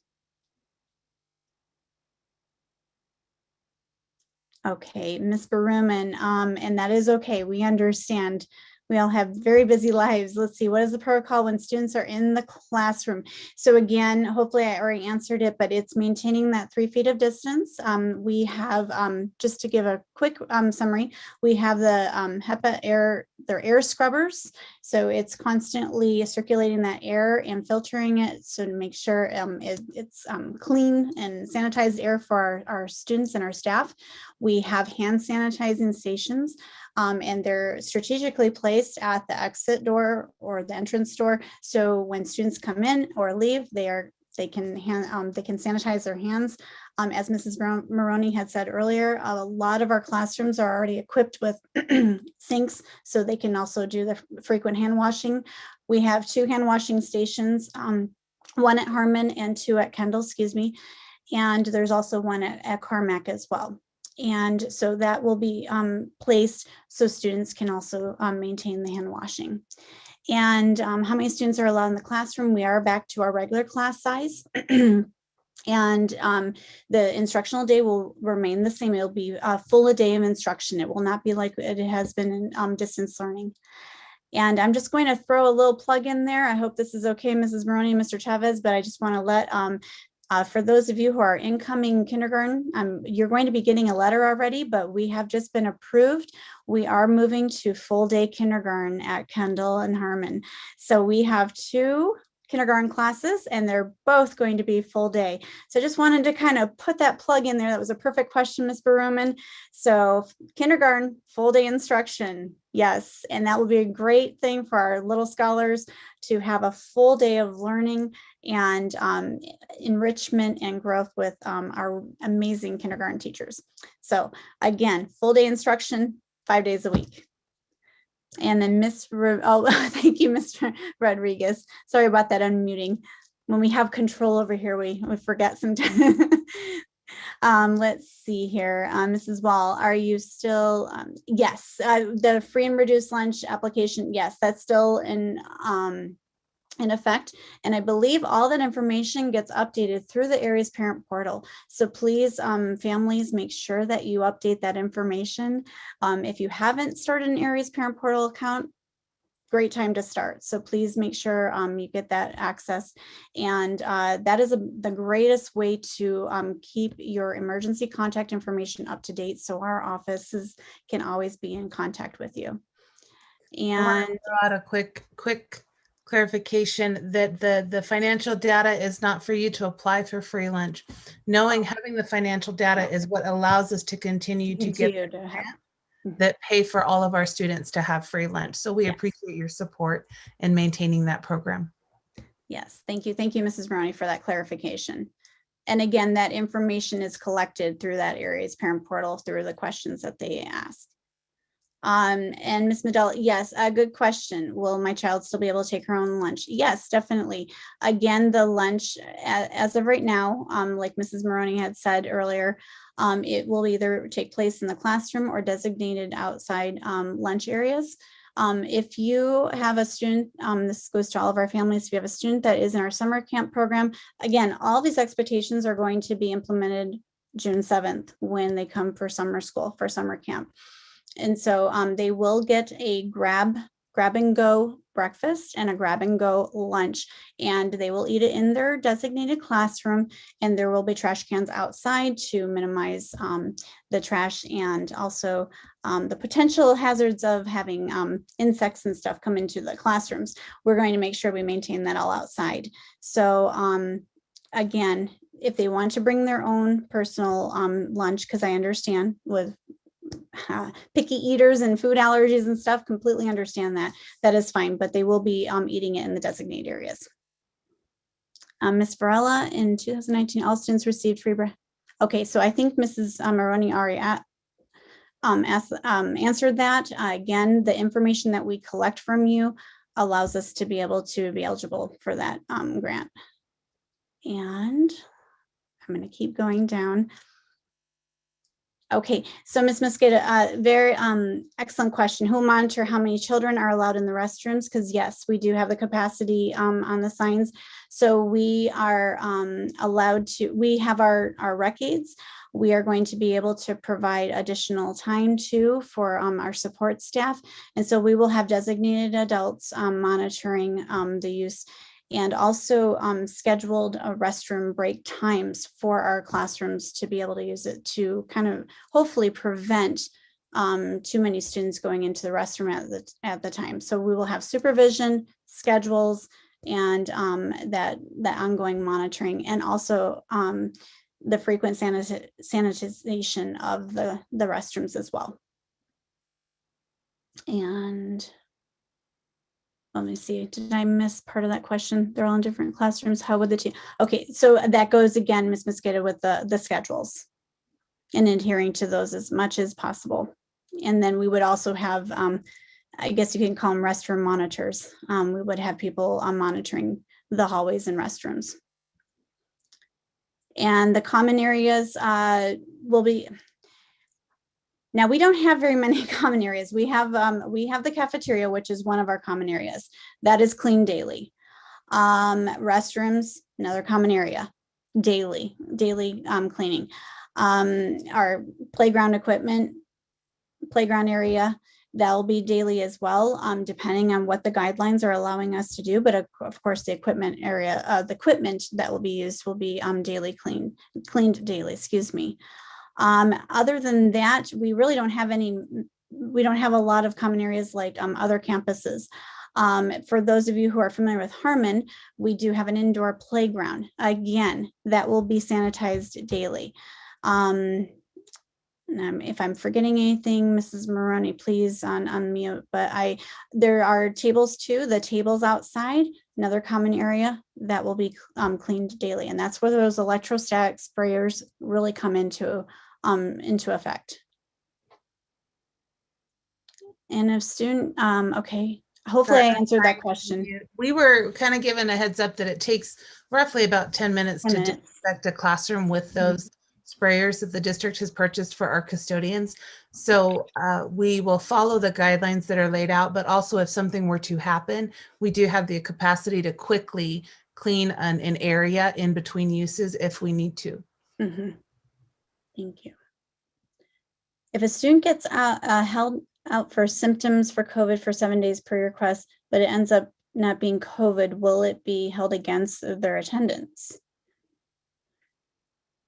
Speaker 1: Okay, Ms. Baruman, and that is okay. We understand. We all have very busy lives. Let's see, what is the protocol when students are in the classroom? So again, hopefully I already answered it, but it's maintaining that 3 feet of distance. We have, just to give a quick summary, we have the HEPA air, they're air scrubbers. So it's constantly circulating that air and filtering it. So to make sure it's clean and sanitized air for our students and our staff. We have hand sanitizing stations. And they're strategically placed at the exit door or the entrance door. So when students come in or leave, they can sanitize their hands. As Mrs. Maroney had said earlier, a lot of our classrooms are already equipped with sinks, so they can also do the frequent hand washing. We have 2 hand washing stations, 1 at Harmon and 2 at Kendall, excuse me. And there's also 1 at Carmack as well. And so that will be placed so students can also maintain the hand washing. And how many students are allowed in the classroom? We are back to our regular class size. And the instructional day will remain the same. It'll be a full day of instruction. It will not be like it has been in distance learning. And I'm just going to throw a little plug in there. I hope this is okay, Mrs. Maroney and Mr. Chavez, but I just want to let for those of you who are incoming kindergarten, you're going to be getting a letter already, but we have just been approved. We are moving to full day kindergarten at Kendall and Harmon. So we have 2 kindergarten classes and they're both going to be full day. So I just wanted to kind of put that plug in there. That was a perfect question, Ms. Baruman. So kindergarten, full day instruction. Yes, and that will be a great thing for our little scholars to have a full day of learning and enrichment and growth with our amazing kindergarten teachers. So again, full day instruction, 5 days a week. And then thank you, Mr. Rodriguez. Sorry about that unmuting. When we have control over here, we forget sometimes. Let's see here. Mrs. Wall, are you still, yes, the free and reduced lunch application, yes, that's still in effect. And I believe all that information gets updated through the Aries Parent Portal. So please, families, make sure that you update that information. If you haven't started an Aries Parent Portal account, great time to start. So please make sure you get that access. And that is the greatest way to keep your emergency contact information up to date so our offices can always be in contact with you. And
Speaker 3: throw out a quick clarification that the financial data is not for you to apply for free lunch. Having the financial data is what allows us to continue to get that pay for all of our students to have free lunch. So we appreciate your support in maintaining that program.
Speaker 1: Yes, thank you. Thank you, Mrs. Maroney, for that clarification. And again, that information is collected through that Aries Parent Portal through the questions that they ask. And Ms. Medell, yes, a good question. Will my child still be able to take her own lunch? Yes, definitely. Again, the lunch as of right now, like Mrs. Maroney had said earlier, it will either take place in the classroom or designated outside lunch areas. If you have a student, this goes to all of our families, if you have a student that is in our summer camp program, again, all these expectations are going to be implemented June 7th when they come for summer school, for summer camp. And so they will get a grab grab and go breakfast and a grab and go lunch, and they will eat it in their designated classroom, and there will be trash cans outside to minimize the trash and also the potential hazards of having insects and stuff come into the classrooms. We're going to make sure we maintain that all outside. So again, if they want to bring their own personal lunch, because I understand with picky eaters and food allergies and stuff, completely understand that. That is fine, but they will be eating it in the designated areas. Ms. Varela, in 2019, all students received free bread. Okay, so I think Mrs. Maroney already answered that. Again, the information that we collect from you allows us to be able to be eligible for that grant. And I'm going to keep going down. Okay, so Ms. Mosqueda, very excellent question. Who will monitor how many children are allowed in the restrooms? Because yes, we do have the capacity on the signs. So we are allowed to, we have our rec aides. We are going to be able to provide additional time too for our support staff. And so we will have designated adults monitoring the use, and also scheduled restroom break times for our classrooms to be able to use it to kind of hopefully prevent too many students going into the restroom at the time. So we will have supervision, schedules, and that ongoing monitoring, and also the frequent sanitization of the restrooms as well. And let me see, did I miss part of that question? They're all in different classrooms. How would the team? Okay, so that goes again, Ms. Mosqueda, with the schedules and adhering to those as much as possible. And then we would also have, I guess you can call them restroom monitors. We would have people monitoring the hallways and restrooms. And the common areas will be, now we don't have very many common areas. We have the cafeteria, which is one of our common areas. That is cleaned daily. Restrooms, another common area, daily cleaning. Our playground equipment, playground area, that'll be daily as well, depending on what the guidelines are allowing us to do. But of course, the equipment area, the equipment that will be used will be daily cleaned daily, excuse me. Other than that, we really don't have we don't have a lot of common areas like other campuses. For those of you who are familiar with Harmon, we do have an indoor playground. Again, that will be sanitized daily. If I'm forgetting anything, Mrs. Maroney, please unmute, but there are tables too, the tables outside, another common area that will be cleaned daily. And that's where those electrostatic sprayers really come into effect. And if student, okay, hopefully I answered that question.
Speaker 3: We were kind of given a heads up that it takes roughly about 10 minutes to disinfect a classroom with those sprayers that the district has purchased for our custodians. So we will follow the guidelines that are laid out, but also if something were to happen, we do have the capacity to quickly clean an area in between uses if we need to.
Speaker 1: Mm-hmm. Thank you. If a student gets held out for symptoms for COVID for 7 days per request, but it ends up not being COVID, will it be held against their attendance?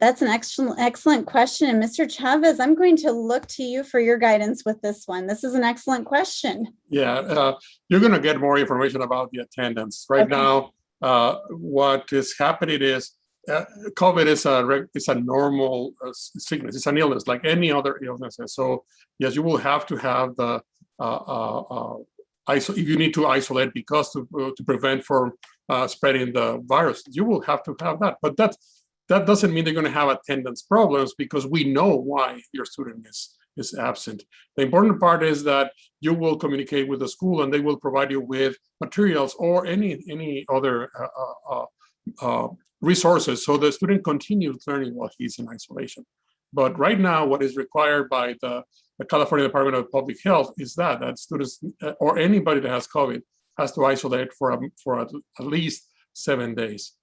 Speaker 1: That's an excellent question. And Mr. Chavez, I'm going to look to you for your guidance with this one. This is an excellent question.
Speaker 4: Yeah, you're going to get more information about the attendance. Right now, what is happening is COVID is a normal sickness. It's an illness like any other illnesses. So yes, you will have to have the if you need to isolate because to prevent from spreading the virus, you will have to have that. But that doesn't mean they're going to have attendance problems because we know why your student is absent. The important part is that you will communicate with the school and they will provide you with materials or any other resources so the student continues learning while he's in isolation. But right now, what is required by the California Department of Public Health is that students or anybody that has COVID has to isolate for at least 7 days.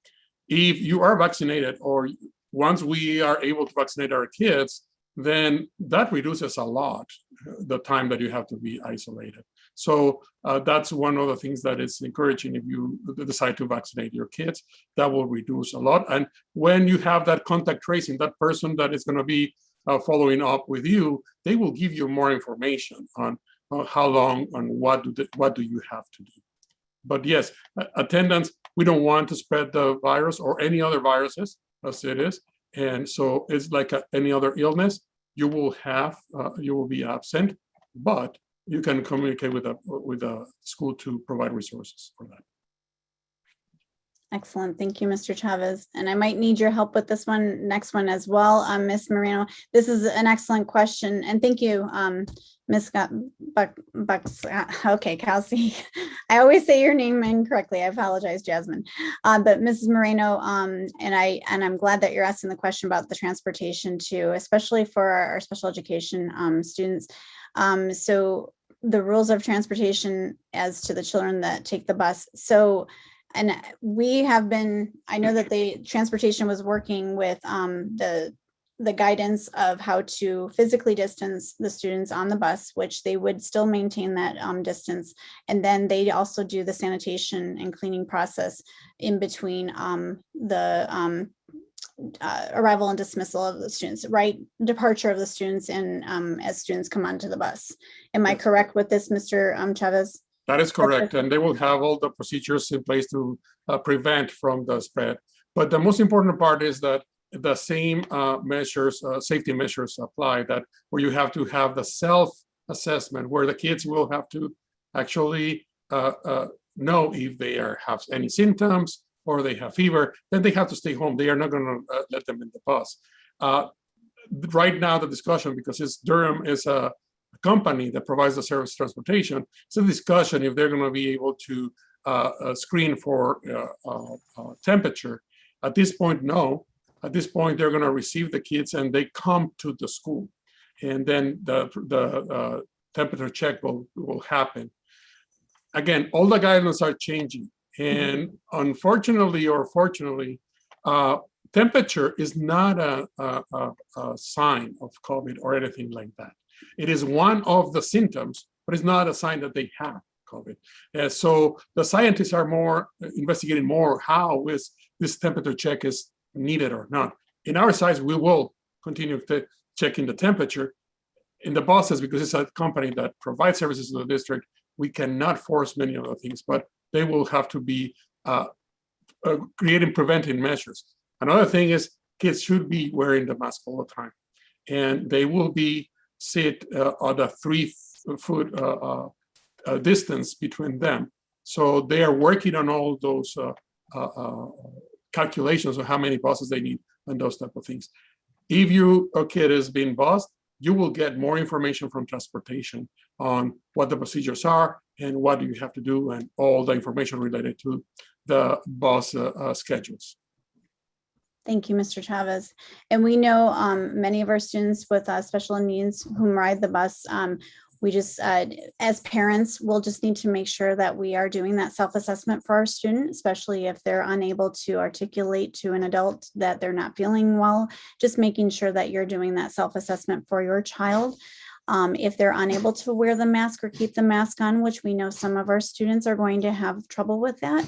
Speaker 4: If you are vaccinated, or once we are able to vaccinate our kids, then that reduces a lot the time that you have to be isolated. So that's one of the things that is encouraging if you decide to vaccinate your kids. That will reduce a lot. And when you have that contact tracing, that person that is going to be following up with you, they will give you more information on how long and what do you have to do. But yes, attendance, we don't want to spread the virus or any other viruses as it is. And so it's like any other illness. You will be absent, but you can communicate with the school to provide resources for that.
Speaker 1: Excellent. Thank you, Mr. Chavez. And I might need your help with this next one as well. Ms. Moreno, this is an excellent question. And thank you, Ms. Bucks. Okay, Kelsey. I always say your name incorrectly. I apologize, Jasmine. But Mrs. Moreno, and I'm glad that you're asking the question about the transportation too, especially for our special education students. So the rules of transportation as to the children that take the bus. And we have been, I know that the transportation was working with the guidance of how to physically distance the students on the bus, which they would still maintain that distance. And then they also do the sanitation and cleaning process in between the arrival and dismissal of the students, right? Departure of the students and as students come onto the bus. Am I correct with this, Mr. Chavez?
Speaker 4: That is correct, and they will have all the procedures in place to prevent from the spread. But the most important part is that the same measures, safety measures apply, that where you have to have the self-assessment, where the kids will have to actually know if they have any symptoms or they have fever, then they have to stay home. They are not going to let them in the bus. Right now, the discussion, because Durham is a company that provides the service transportation, it's a discussion if they're going to be able to screen for temperature. At this point, no. At this point, they're going to receive the kids and they come to the school, and then the temperature check will happen. Again, all the guidelines are changing, and unfortunately or fortunately, temperature is not a sign of COVID or anything like that. It is one of the symptoms, but it's not a sign that they have COVID. So the scientists are investigating more how is this temperature check is needed or not. In our sites, we will continue checking the temperature. In the buses, because it's a company that provides services to the district, we cannot force many of the things, but they will have to be creating preventive measures. Another thing is kids should be wearing the mask all the time, and they will be sit on a 3-foot distance between them. So they are working on all those calculations of how many buses they need and those type of things. If a kid is being bused, you will get more information from transportation on what the procedures are and what you have to do and all the information related to the bus schedules.
Speaker 1: Thank you, Mr. Chavez. And we know many of our students with special needs whom ride the bus, we just, as parents, we'll just need to make sure that we are doing that self-assessment for our student, especially if they're unable to articulate to an adult that they're not feeling well, just making sure that you're doing that self-assessment for your child. If they're unable to wear the mask or keep the mask on, which we know some of our students are going to have trouble with that,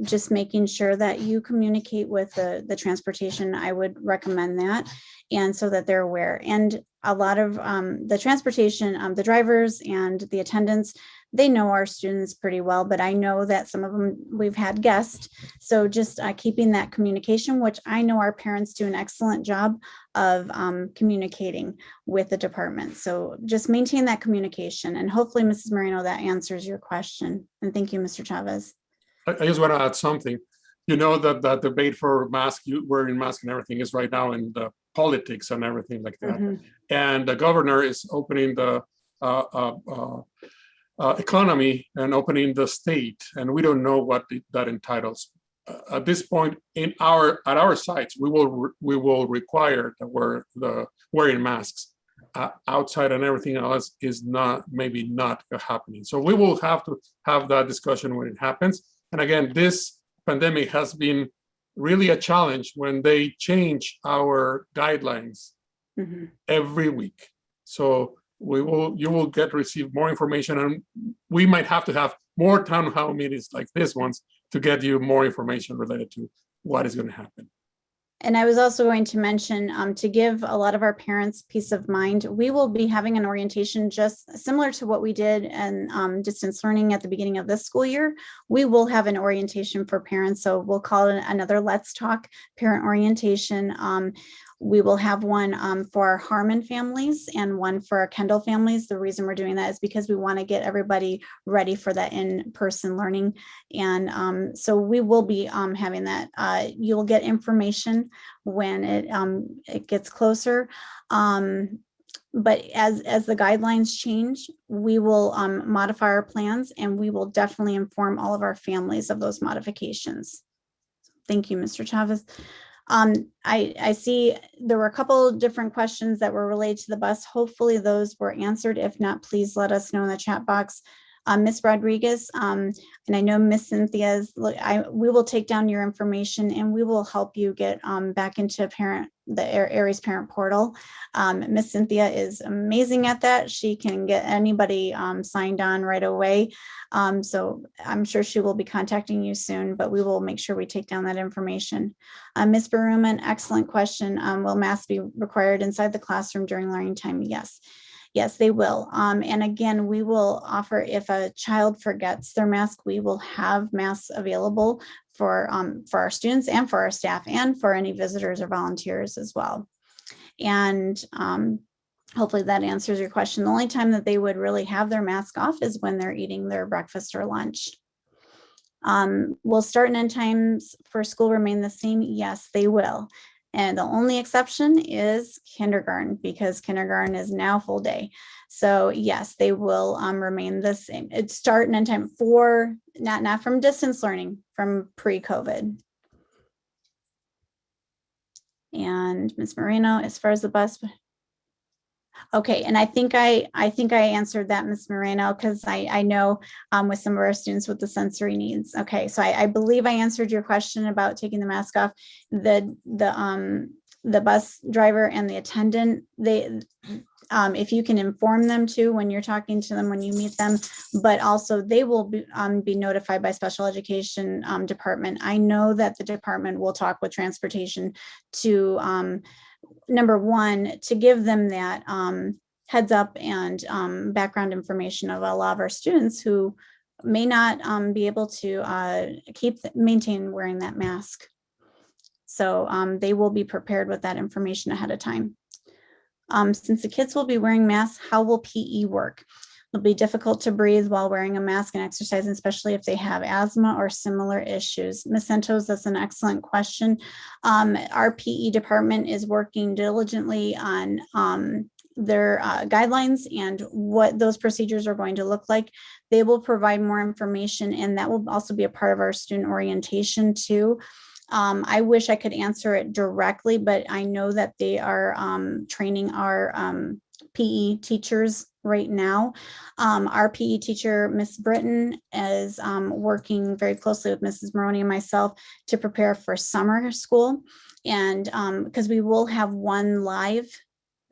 Speaker 1: just making sure that you communicate with the transportation, I would recommend that, and so that they're aware. And a lot of the transportation, the drivers and the attendants, they know our students pretty well, but I know that some of them, we've had guests. So just keeping that communication, which I know our parents do an excellent job of communicating with the department. So just maintain that communication, and hopefully, Mrs. Moreno, that answers your question. And thank you, Mr. Chavez.
Speaker 4: I just want to add something. You know that the debate for wearing mask and everything is right now in the politics and everything like that. Mm-hmm. And the governor is opening the economy and opening the state, and we don't know what that entitles. At this point, at our sites, we will require the wearing masks. Outside and everything else is maybe not happening. So we will have to have that discussion when it happens. And again, this pandemic has been really a challenge when they change our guidelines every week. So you will receive more information, and we might have to have more town hall meetings like this ones to get you more information related to what is going to happen.
Speaker 1: And I was also going to mention, to give a lot of our parents peace of mind, we will be having an orientation just similar to what we did in distance learning at the beginning of this school year. We will have an orientation for parents. So we'll call it another Let's Talk parent orientation. We will have one for our Harmon families and one for our Kendall families. The reason we're doing that is because we want to get everybody ready for that in-person learning. And so we will be having that. You'll get information when it gets closer. But as the guidelines change, we will modify our plans, and we will definitely inform all of our families of those modifications. Thank you, Mr. Chavez. I see there were a couple different questions that were related to the bus. Hopefully those were answered. If not, please let us know in the chat box. Ms. Rodriguez, and I know Miss Cynthia's, we will take down your information and we will help you get back into the Aries parent portal. Miss Cynthia is amazing at that. She can get anybody signed on right away. So I'm sure she will be contacting you soon, but we will make sure we take down that information. Ms. Baruman, excellent question. Will masks be required inside the classroom during learning time? Yes. Yes, they will. And again, we will offer, if a child forgets their mask, we will have masks available for our students and for our staff and for any visitors or volunteers as well. And hopefully that answers your question. The only time that they would really have their mask off is when they're eating their breakfast or lunch. Will start and end times for school remain the same? Yes, they will. And the only exception is kindergarten, because kindergarten is now full day. So yes, they will remain the same. It's start and end time for, not from distance learning, from pre-COVID. And Ms. Moreno, as far as the bus. Okay, and I think I answered that, Ms. Moreno, because I know with some of our students with the sensory needs. Okay, so I believe I answered your question about taking the mask off. The bus driver and the attendant, if you can inform them too when you're talking to them, when you meet them, but also they will be notified by special education department. I know that the department will talk with transportation to number one, to give them that heads up and background information of a lot of our students who may not be able to maintain wearing that mask. So they will be prepared with that information ahead of time. Since the kids will be wearing masks, how will PE work? It'll be difficult to breathe while wearing a mask and exercising, especially if they have asthma or similar issues. Ms. Santos, that's an excellent question. Our PE department is working diligently on their guidelines and what those procedures are going to look like. They will provide more information, and that will also be a part of our student orientation too. I wish I could answer it directly, but I know that they are training our PE teachers right now. Our PE teacher, Miss Britton, is working very closely with Mrs. Maroney and myself to prepare for summer school. And because we will have one live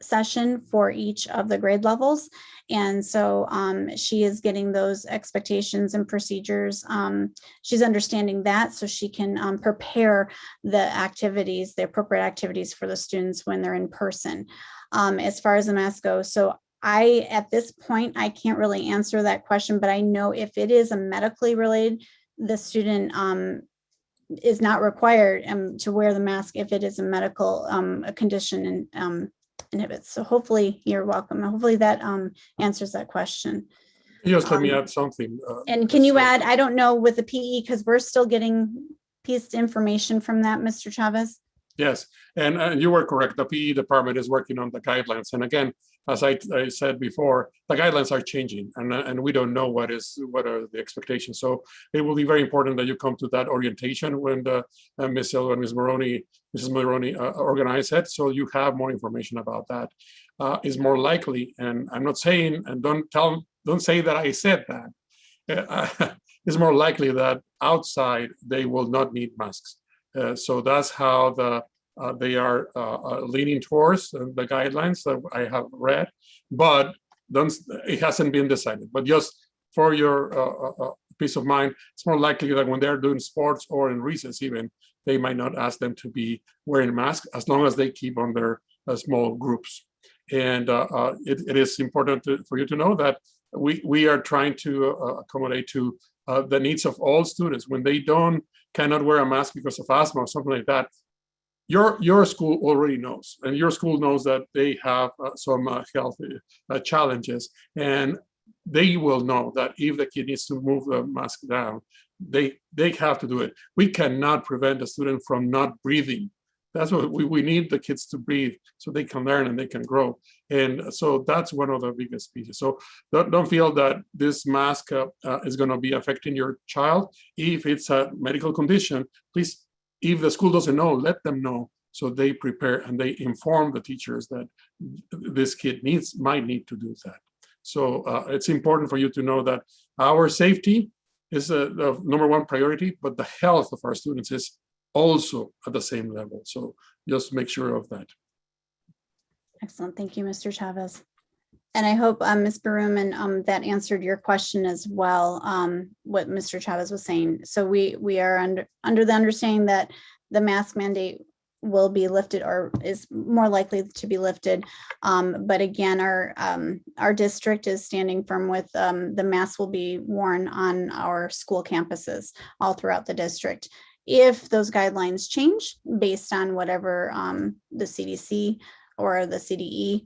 Speaker 1: session for each of the grade levels. And so she is getting those expectations and procedures. She's understanding that so she can prepare the activities, the appropriate activities for the students when they're in person. As far as the mask goes, so at this point, I can't really answer that question, but I know if it is a medically related, the student is not required to wear the mask if it is a medical condition and inhibits. So hopefully you're welcome. Hopefully that answers that question.
Speaker 4: Just let me add something.
Speaker 1: And can you add, I don't know with the PE, because we're still getting pieced information from that, Mr. Chavez.
Speaker 4: Yes, and you were correct. The PE department is working on the guidelines. And again, as I said before, the guidelines are changing, and we don't know what are the expectations. So it will be very important that you come to that orientation when the Mrs. Maroney organize it, so you have more information about that. Is more likely, and I'm not saying, and don't say that I said that. It's more likely that outside they will not need masks. So that's how they are leaning towards the guidelines that I have read. But it hasn't been decided. But just for your peace of mind, it's more likely that when they're doing sports or in recess even, they might not ask them to be wearing masks as long as they keep on their small groups. And it is important for you to know that we are trying to accommodate to the needs of all students. When they cannot wear a mask because of asthma or something like that, your school already knows, and your school knows that they have some health challenges, and they will know that if the kid needs to move the mask down, they have to do it. We cannot prevent a student from not breathing. That's what we need the kids to breathe so they can learn and they can grow. And so that's one of the biggest pieces. So don't feel that this mask is going to be affecting your child. If it's a medical condition, please, if the school doesn't know, let them know so they prepare and they inform the teachers that this kid might need to do that. So it's important for you to know that our safety is the number one priority, but the health of our students is also at the same level. So just make sure of that.
Speaker 1: Excellent. Thank you, Mr. Chavez. And I hope, Ms. Baruman, that answered your question as well, what Mr. Chavez was saying. So we are under the understanding that the mask mandate will be lifted or is more likely to be lifted. But again, our district is standing firm with the mask will be worn on our school campuses all throughout the district. If those guidelines change based on whatever the CDC or the CDE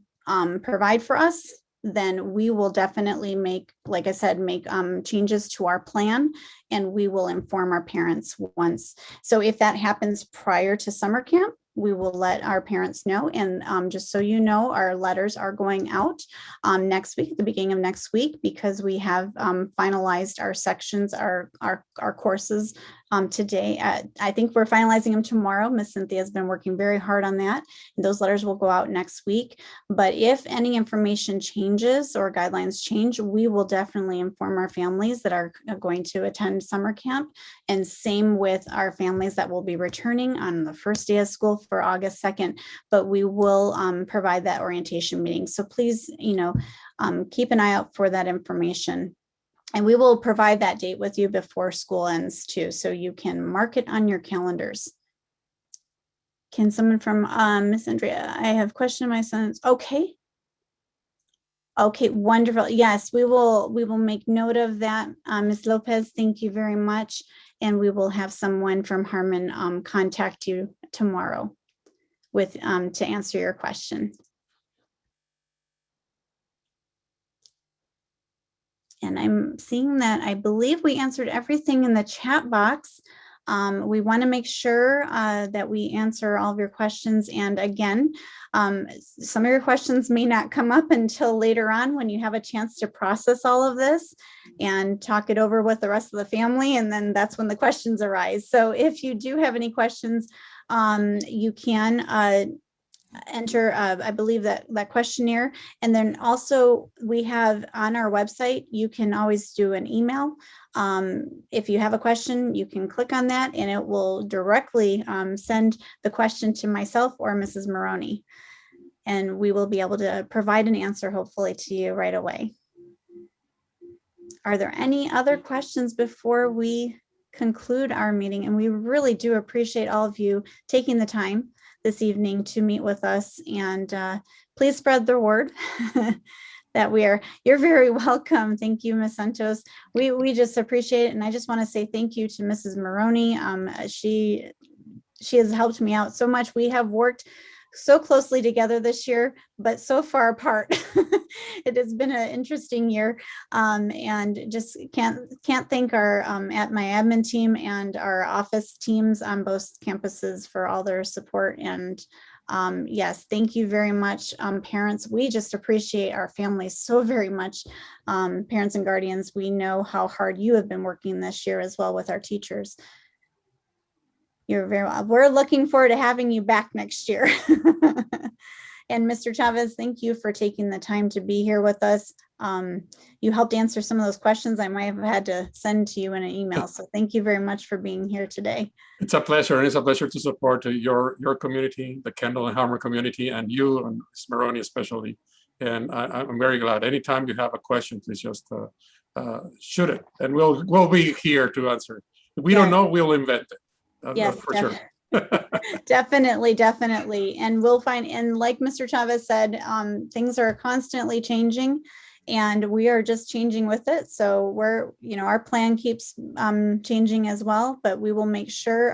Speaker 1: provide for us, then we will definitely make, like I said, make changes to our plan, and we will inform our parents once. So if that happens prior to summer camp, we will let our parents know. And just so you know, our letters are going out next week, at the beginning of next week, because we have finalized our sections, our courses today. I think we're finalizing them tomorrow. Miss Cynthia has been working very hard on that. And those letters will go out next week. But if any information changes or guidelines change, we will definitely inform our families that are going to attend summer camp. And same with our families that will be returning on the first day of school for August 2nd. But we will provide that orientation meeting. So please, keep an eye out for that information. And we will provide that date with you before school ends too, so you can mark it on your calendars. Can someone from Miss Andrea, I have questioned my son's, okay. Okay, wonderful. Yes, we will make note of that. Ms. Lopez, thank you very much. And we will have someone from Harmon contact you tomorrow with to answer your question. And I'm seeing that I believe we answered everything in the chat box. We want to make sure that we answer all of your questions. And again, some of your questions may not come up until later on when you have a chance to process all of this and talk it over with the rest of the family. And then that's when the questions arise. So if you do have any questions, you can enter, I believe that questionnaire. And then also we have on our website, you can always do an email. If you have a question, you can click on that and it will directly send the question to myself or Mrs. Maroney. And we will be able to provide an answer hopefully to you right away. Are there any other questions before we conclude our meeting? And we really do appreciate all of you taking the time this evening to meet with us, and please spread the word that you're very welcome. Thank you, Ms. Santos. We just appreciate it. And I just want to say thank you to Mrs. Maroney. She has helped me out so much. We have worked so closely together this year, but so far apart. It has been an interesting year, and just can't thank our at my admin team and our office teams on both campuses for all their support. And yes, thank you very much, parents. We just appreciate our families so very much. Parents and guardians, we know how hard you have been working this year as well with our teachers. You're very well. We're looking forward to having you back next year. And Mr. Chavez, thank you for taking the time to be here with us. You helped answer some of those questions I might have had to send to you in an email. So thank you very much for being here today.
Speaker 4: It's a pleasure, and it's a pleasure to support your community, the Kendall and Harmon community, and you and Ms. Maroney especially. And I'm very glad. Anytime you have a question, please just shoot it, and we'll be here to answer. If we don't
Speaker 1: Yes.
Speaker 4: know, we'll invent it. That's
Speaker 1: Yes,
Speaker 4: for sure.
Speaker 1: definitely, definitely. And we'll find, and like Mr. Chavez said, things are constantly changing and we are just changing with it. So we're, our plan keeps changing as well, but we will make sure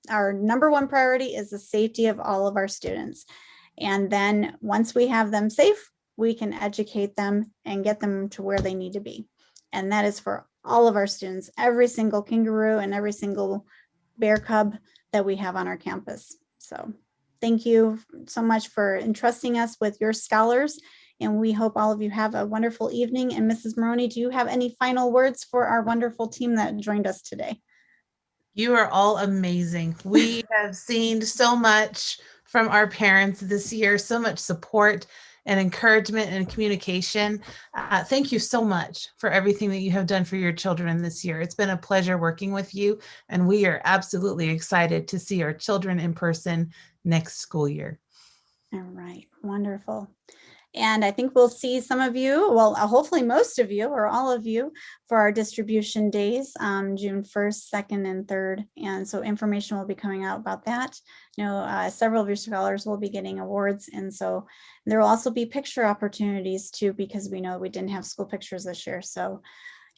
Speaker 1: our number one priority is the safety of all of our students. And then once we have them safe, we can educate them and get them to where they need to be. And that is for all of our students, every single kangaroo and every single bear cub that we have on our campus. So thank you so much for entrusting us with your scholars. And we hope all of you have a wonderful evening. And Mrs. Maroney, do you have any final words for our wonderful team that joined us today?
Speaker 3: You are all amazing. We have seen so much from our parents this year, so much support and encouragement and communication. Thank you so much for everything that you have done for your children this year. It's been a pleasure working with you, and we are absolutely excited to see our children in person next school year.
Speaker 1: All right, wonderful. And I think we'll see some of you, well, hopefully most of you or all of you for our distribution days, June 1st, 2nd, and 3rd. And so information will be coming out about that. Several of your scholars will be getting awards. And so there will also be picture opportunities too, because we know we didn't have school pictures this year. So,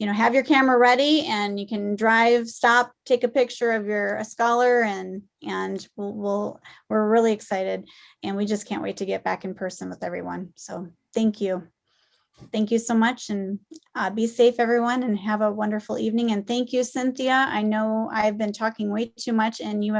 Speaker 1: have your camera ready and you can drive, stop, take a picture of your scholar and we're really excited and we just can't wait to get back in person with everyone. So thank you. Thank you so much and be safe everyone and have a wonderful evening. And thank you, Cynthia. I know I've been talking way too much and you have